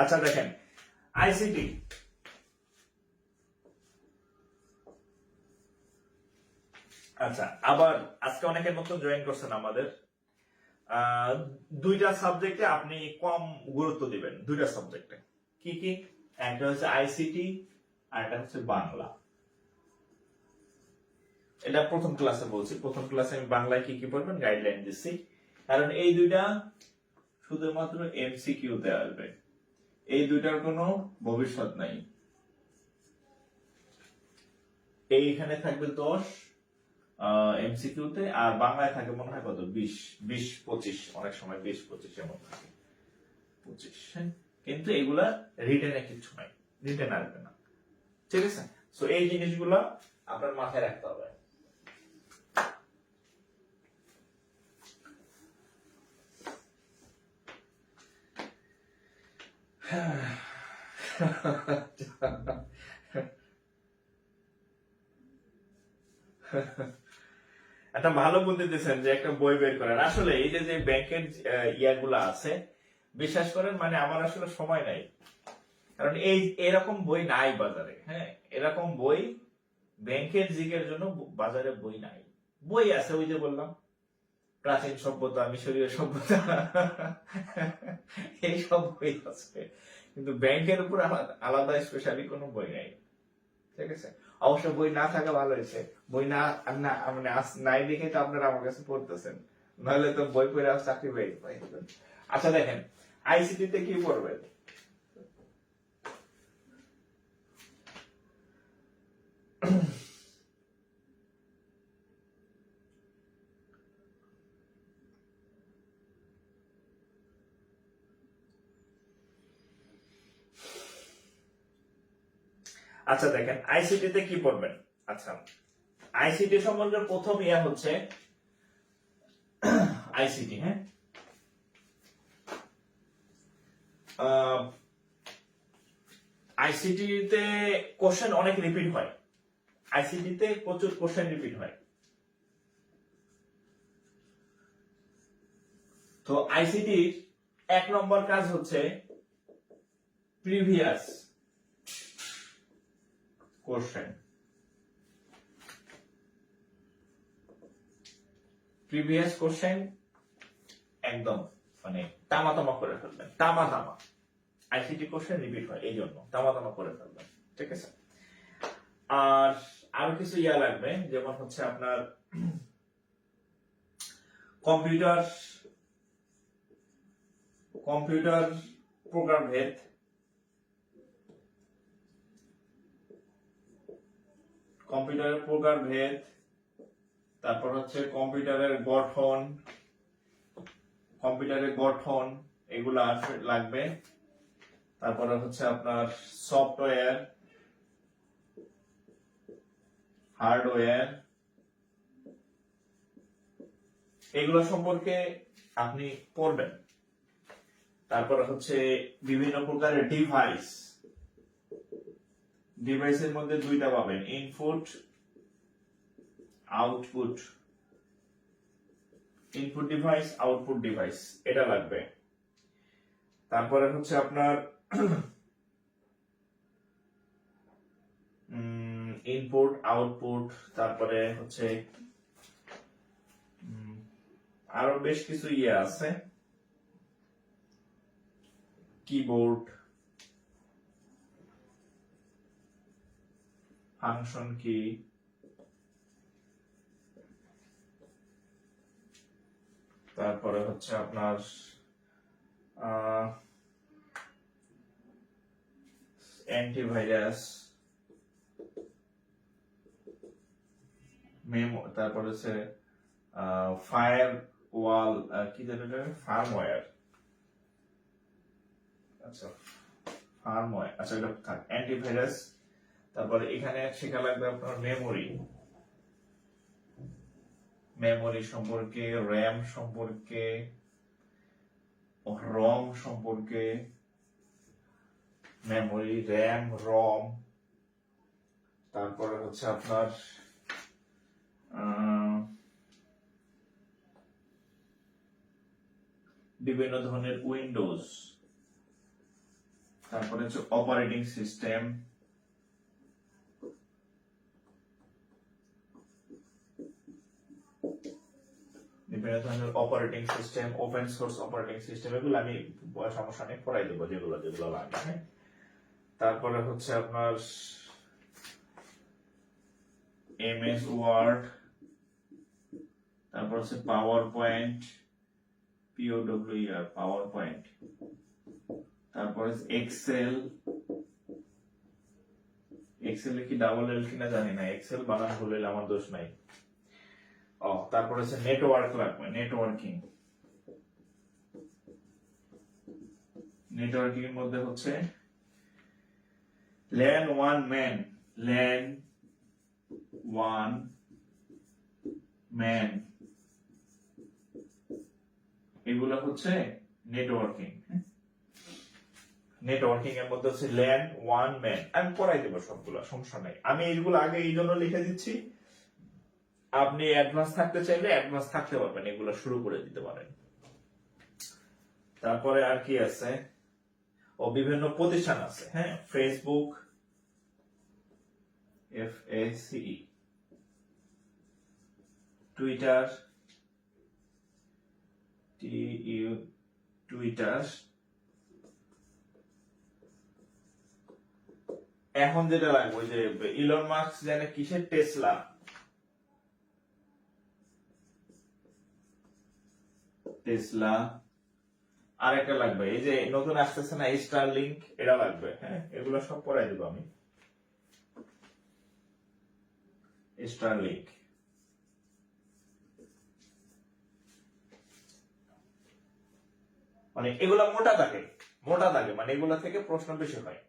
আচ্ছা দেখেন, আইসিটি, আচ্ছা, আবার আজকে অনেকে নতুন জয়েন করছেন আমাদের। দুইটা সাবজেক্টে আপনি কম গুরুত্ব দিবেন, দুইটা সাবজেক্টে। কি কি? একটা হচ্ছে আইসিটি আর একটা হচ্ছে বাংলা। এটা প্রথম ক্লাসে বলছি, প্রথম ক্লাসে আমি বাংলায় কি কি পড়বেন গাইডলাইন দিচ্ছি, কারণ এই দুইটা শুধুমাত্র এমসিকিউ তে আসবে, এই দুইটার কোনো ভবিষ্যৎ নাই। এইখানে থাকবে 10 এমসিকিউ তে, আর বাংলায় থাকে মনে হয় কত, 20-25, অনেক সময় 20-25 এমন থাকে, 25। কিন্তু এগুলা রিটেনে কিছু নাই, রিটেন আসবে না, ঠিক আছে? সো এই জিনিসগুলো আপনার মাথায় রাখতে হবে। একটা ভালো বুদ্ধি দিচ্ছেন যে একটা বই বের করেন। আসলে এই যে ব্যাংকের ইয়াগুলো আছে, বিশ্বাস করেন মানে আমার আসলে সময় নাই, কারণ এরকম বই নাই বাজারে। হ্যাঁ, এরকম বই ব্যাংকের জিকের জন্য বাজারে বই নাই। বই আছে ওই যে বললাম প্রাচীন সভ্যতা, মিশরীয় সভ্যতা, এইসব বই আছে, কিন্তু ব্যাংকের উপর আলাদা স্পেশালি কোনো বই নাই, ঠিক আছে? অবশ্য বই না থাকা ভালো হয়েছে, বই না মানে নাই দেখে তো আপনারা আমার কাছে পড়তেছেন, নাহলে তো বই পড়ে চাকরি পাই। আচ্ছা দেখেন, আইসিটি তে কি পড়বেন? আচ্ছা দেখেন, আইসিটি তে কি পড়বেন? আচ্ছা, আইসিটি সম্বন্ধে প্রথম ইয়া হচ্ছে আইসিটি। হ্যাঁ, আইসিটি তে কোশ্চেন অনেক রিপিট হয়, আইসিটি তে প্রচুর কোশ্চেন রিপিট হয়। তো আইসিটির 1 নম্বর কাজ হচ্ছে প্রিভিয়াস কোশ্চেন। প্রিভিয়াস কোশ্চেন একদম মানে তামা করে ফেলবেন, তামা। আইসিটি কোশ্চেন রিপিট হয় এই জন্য তামা করে ফেলবেন, ঠিক আছে? আর আরো কিছু ইয়া লাগবে, যেমন হচ্ছে আপনার কম্পিউটার প্রোগ্রাম ভেদ, কম্পিউটারের প্রোগ্রাম ভেদ, তারপর হচ্ছে কম্পিউটারের গঠন এগুলা লাগবে। তারপরে হচ্ছে আপনার সফটওয়্যার, হার্ডওয়্যার, এগুলো সম্পর্কে আপনি পড়বেন। তারপরে হচ্ছে বিভিন্ন প্রকারের ডিভাইসের মধ্যে দুইটা পাবেন, input output, input device output device, এটা লাগবে। তারপরে হচ্ছে আপনার ইনপুট আউটপুট, তারপরে হচ্ছে আরো বেশ কিছু ইয়ে আছে, কিবোর্ড, ফাংশন কি, তারপরে হচ্ছে আপনার অ্যান্টিভাইরাস, তারপরে হচ্ছে ফায়ার ওয়াল, কি জানেন, ফার্মওয়্যার। আচ্ছা, ফার্মওয়্যার, আচ্ছা এটা থাক, অ্যান্টিভাইরাস। তারপরে এখানে শেখা লাগবে আপনার মেমোরি সম্পর্কে, র্যাম সম্পর্কে, রম সম্পর্কে, মেমোরি, র্যাম, রম। তারপরে হচ্ছে আপনার বিভিন্ন ধরনের উইন্ডোজ, তারপরে হচ্ছে অপারেটিং সিস্টেম, বিভিন্ন ধরনের operating system, open source operating system, এগুলো আমি সমস্যা নেই পড়াই দেবো যেগুলো লাগবে। তারপরে হচ্ছে আপনার এমএস ওয়ার্ড, তারপর হচ্ছে power point, POWER, power point, তারপর এক্সেল কি ডাবল এল কিনা জানি না, এক্সেল বানান ভুল হলে আমার দোষ নাই। তারপর হচ্ছে নেটওয়ার্ক লাগবে, নেটওয়ার্কিং এর মধ্যে হচ্ছে LAN one man, LAN one man, এগুলো হচ্ছে নেটওয়ার্কিং। নেটওয়ার্কিং এর মধ্যে হচ্ছে ল্যান ওয়ান ম্যান। আমি পড়াই দেবো সবগুলো, সমস্যা নাই। আমি এইগুলো আগে এই জন্য লিখে দিচ্ছি, আপনি অ্যাডভান্স থাকতে চাইলে অ্যাডভান্স থাকতে পারবেন, এগুলো শুরু করে দিতে পারেন। তারপরে আর কি আছে, ও বিভিন্ন প্রতিষ্ঠান আছে, হ্যাঁ, ফেসবুক, FACE, টুইটার, টুইটার, এখন যেটা লাগবে ওই যে ইলন মাস্ক জানে কিসের, টেসলা, টেসলা। আর একটা লাগবে এই যে নতুন আসতেছে না স্টারলিংক, এটা লাগবে, হ্যাঁ, এগুলো সব পড়াই দেবো আমি। স্টারলিংক, মানে এগুলো মোটা থাকে, মোটা থাকে, মানে এগুলো থেকে প্রশ্ন বেশি হয়।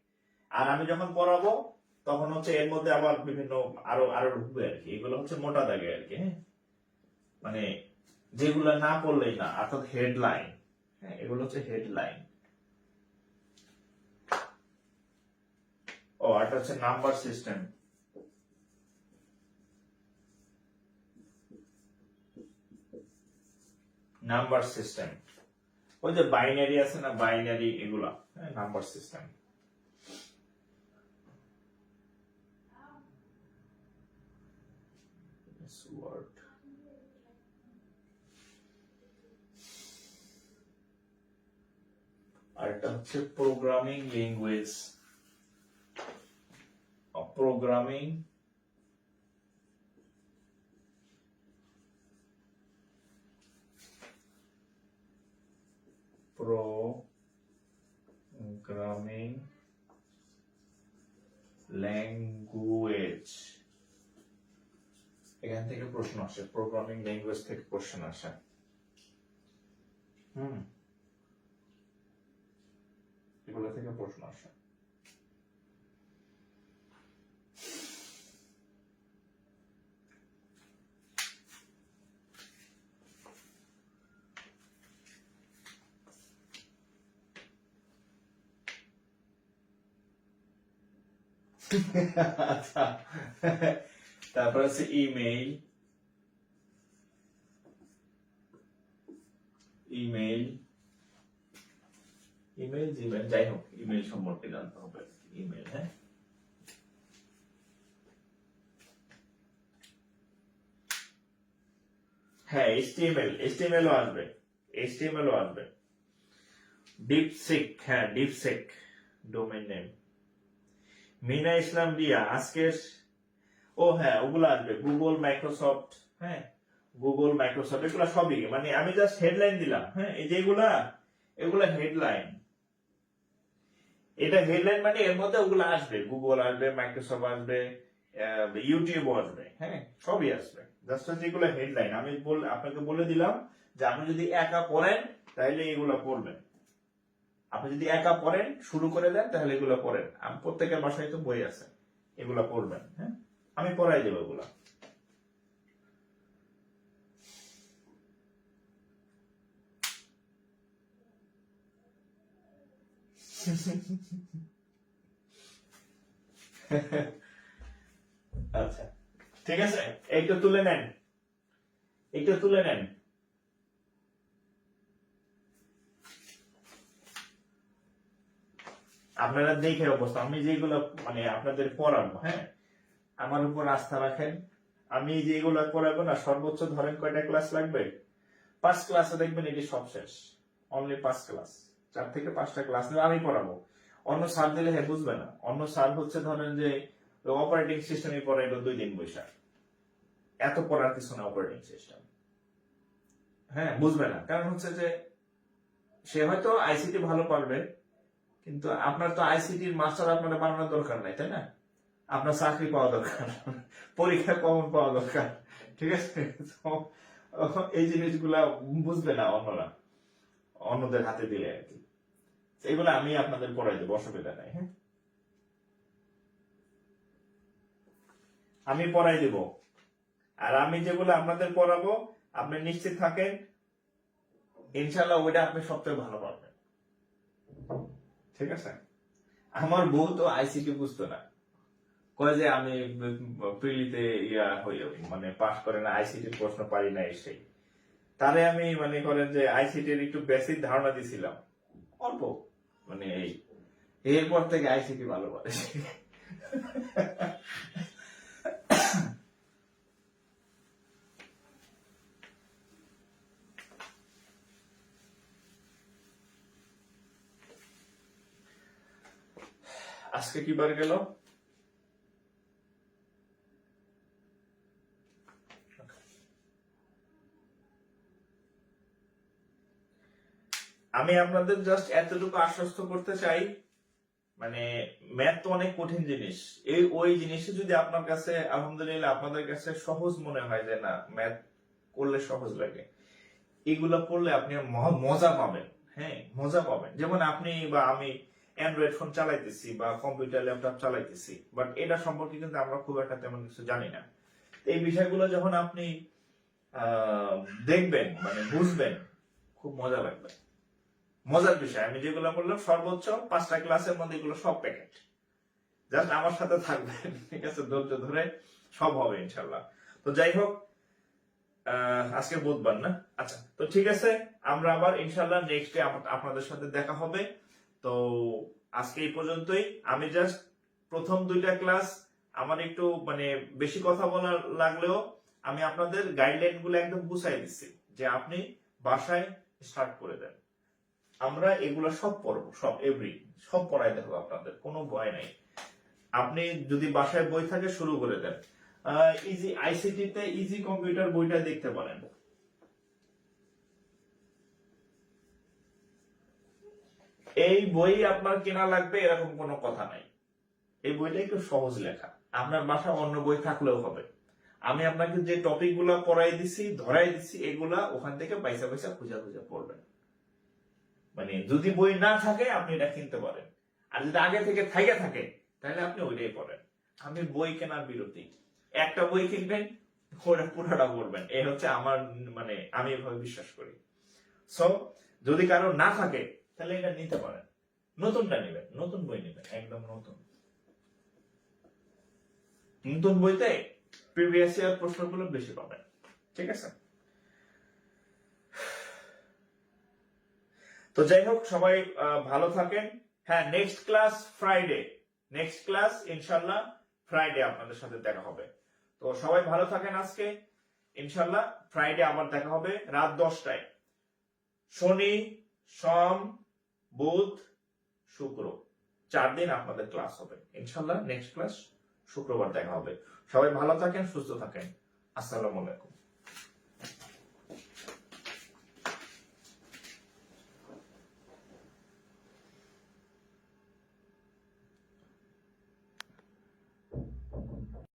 আর আমি যখন পড়াবো তখন হচ্ছে এর মধ্যে আবার বিভিন্ন আরো আরো ঢুকবে আর কি, এগুলো হচ্ছে মোটা দাগে আর কি, হ্যাঁ, মানে যেগুলো না পড়লেই না, অর্থাৎ হেডলাইন, হ্যাঁ, এগুলো হচ্ছে হেডলাইন। ও এটা হচ্ছে নাম্বার সিস্টেম, নাম্বার সিস্টেম, ওই যে বাইনারি আছে না, বাইনারি, এগুলা নাম্বার সিস্টেম। ওয়ার্ড, আর এটা হচ্ছে programming language, programming programming language, এখান থেকে প্রশ্ন আসে, প্রোগ্রামিং ল্যাঙ্গুয়েজ থেকে কোশ্চেন আসে। এগুলো থেকে প্রশ্ন আসে। আচ্ছা, তারপর আছে ইমেইল, ইমেইল, ইমেইল, জিমেইল, যাই হোক, ইমেইল সম্পর্কে জানতে হবে, ইমেইল, হ্যাঁ। হ্যাঁ, HTML ও আসবে, HTML ও আসবে। ডিপসিক, হ্যাঁ, ডিপসিক ডোমেইন নেম। মিনা ইসলাম দিয়া আজকের, ও হ্যাঁ, ওগুলো আসবে, গুগল, মাইক্রোসফট, হ্যাঁ, গুগল, মাইক্রোসফট, এগুলো সবই, মানে আমি জাস্ট হেডলাইন দিলাম, হ্যাঁ, এই যে এগুলা হেডলাইন, এটা হেডলাইন, মানে এর মধ্যে ওগুলো আসবে, গুগল আসবে, মাইক্রোসফট আসবে, ইউটিউব আসবে, হ্যাঁ, সবই আসবে, জাস্ট যেগুলো হেডলাইন। আমি আপনাকে বলে দিলাম যে আপনি যদি একা পড়েন তাহলে এগুলো পড়বেন, আপনি যদি একা পড়েন, শুরু করে দেন, তাহলে এগুলো পড়েন। আমি প্রত্যেকের বাসায় তো বই আছে, এগুলা পড়বেন, হ্যাঁ, আমি পড়াই দেবো এগুলা। আচ্ছা, ঠিক আছে, এইটা তুলে নেন, এইটা তুলে নেন। আপনারা দেখে অবস্থা, আমি যেগুলো মানে আপনাদের পড়াবো, হ্যাঁ, আমার উপর আস্থা রাখেন। আমি যেগুলো পড়াবো না, সর্বোচ্চ ধরেন কয়টা ক্লাস লাগবে, 5 ক্লাসে দেখবেন এটি সব শেষ, অনলি 5 ক্লাস, 4 থেকে 5টা ক্লাস আমি পড়াবো। অন্য স্যার দিলে হ্যাঁ বুঝবে না, অন্য স্যার হচ্ছে ধরেন যে অপারেটিং সিস্টেমে পড়াইলো 2 দিন বৈশাখ, এত পড়ার কিছু না অপারেটিং সিস্টেম, হ্যাঁ, বুঝবে না, কারণ হচ্ছে যে সে হয়তো আইসিটি ভালো পারবে, কিন্তু আপনার তো আইসিটির মাস্টার আপনার বানানোর দরকার নাই, তাই না? আপনার চাকরি পাওয়া দরকার, পরীক্ষা কমন পাওয়া দরকার, ঠিক আছে? এই জিনিসগুলা বুঝবে না অন্যরা, অন্যদের হাতে দিলে আর কি। এগুলো আমি আপনাদের পড়াই দেবো, অসুবিধা নাই। হ্যাঁ, আমি পড়াই দেব। আর আমি যেগুলো আপনাদের পড়াবো আপনি নিশ্চিত থাকেন ইনশাল্লাহ ওইটা আপনি সবথেকে ভালো পারবেন। ঠিক আছে? আমার বউ তো আইসিটি বুঝতো না, কয় যে আমি প্রিলিতে মানে পাস করে না, আইসিটির প্রশ্ন পারি না সেই। তারে আমি মানে করেন যে আইসিটির একটু বেসিক ধারণা দিছিলাম অল্প, মানে এরপর থেকে আইসিটি ভালো পারে। আজকে কি বার গেল? আমি আপনাদের জাস্ট এতটুকু আশ্বস্ত করতে চাই, মানে ম্যাথ তো অনেক কঠিন জিনিস, ওই জিনিসে যদি আপনার কাছে আলহামদুলিল্লাহ আপনাদের কাছে সহজ মনে হয় যে না ম্যাথ করলে সহজ লাগে, এগুলো পড়লে আপনি মজা পাবেন। হ্যাঁ, মজা পাবেন। যেমন আপনি বা আমি অ্যান্ড্রয়েড ফোন চালাইতেছি বা কম্পিউটার ল্যাপটপ চালাইতেছি, বাট এটা সম্পর্কে কিন্তু আমরা খুব একটা তেমন কিছু জানি না। এই বিষয়গুলো যখন আপনি দেখবেন মানে বুঝবেন, খুব মজা লাগবে। মজার বিষয় আমি যেগুলো বললাম সর্বোচ্চ 5টা ক্লাসের মধ্যে এগুলো সব প্যাকেট। জাস্ট আমার সাথে থাকবেন, ঠিক আছে? ধৈর্য ধরে সব হবে ইনশাল্লাহ। তো যাই হোক, আজকে বুধবার না? আচ্ছা, তো ঠিক আছে, আমরা আবার ইনশাল্লাহ নেক্সট ডে আপনাদের সাথে দেখা হবে। তো আজকে এই পর্যন্তই। আমি জাস্ট প্রথম 2টা ক্লাস আমার একটু মানে বেশি কথা বলা লাগলেও আমি আপনাদের গাইডলাইন গুলো একদম গুছাই দিচ্ছি যে আপনি বাসায় স্টার্ট করে দেন। আমরা এগুলো সব পড়বো, সব পড়াই দেবো আপনাদের, কোনো ভয় নাই। আপনি যদি বাসায় বই থাকে শুরু করে দেন। ইজি আইসিটি তে ইজি কম্পিউটার বইটা দেখতে পারেন। এই বই আপনার কেনা লাগবে এরকম কোনো কথা নাই, এই বইটা একটু সহজ লেখা, আপনার বাসায় অন্য বই থাকলেও হবে। আমি আপনাকে যে টপিক গুলা পড়াই দিছি ধরাই দিছি এগুলা ওখান থেকে পয়সা পয়সা খুঁজা খুঁজা পড়বেন। মানে যদি বই না থাকে আপনি এটা কিনতে পারেন, আর যদি আগে থেকে থাকে তাহলে আপনি ওইটাই পড়েন। আমি বই কেনার বিরোধী, একটা বই কিনবেন ওটা পুরোটা পড়বেন, এই হচ্ছে আমার মানে আমি এভাবে বিশ্বাস করি। সো যদি কারো না থাকে তাহলে এটা নিতে পারেন, নতুনটা নেবেন, নতুন বই নেবেন, একদম নতুন। নতুন বইতে প্রিভিয়াস ইয়ার প্রশ্নগুলো বেশি পাবেন। ঠিক আছে? তো যাই হোক, সবাই ভালো থাকেন। হ্যাঁ, নেক্সট ক্লাস ইনশাল্লাহ ফ্রাইডে আপনাদের সাথে দেখা হবে। তো সবাই ভালো থাকেন। আজকে ইনশাল্লাহ ফ্রাইডে আবার দেখা হবে রাত 10টায়। শনি, সোম, বুধ, শুক্র 4 দিন আপনাদের ক্লাস হবে ইনশাল্লাহ। নেক্সট ক্লাস শুক্রবার দেখা হবে। সবাই ভালো থাকেন, সুস্থ থাকেন। আসসালামু আলাইকুম।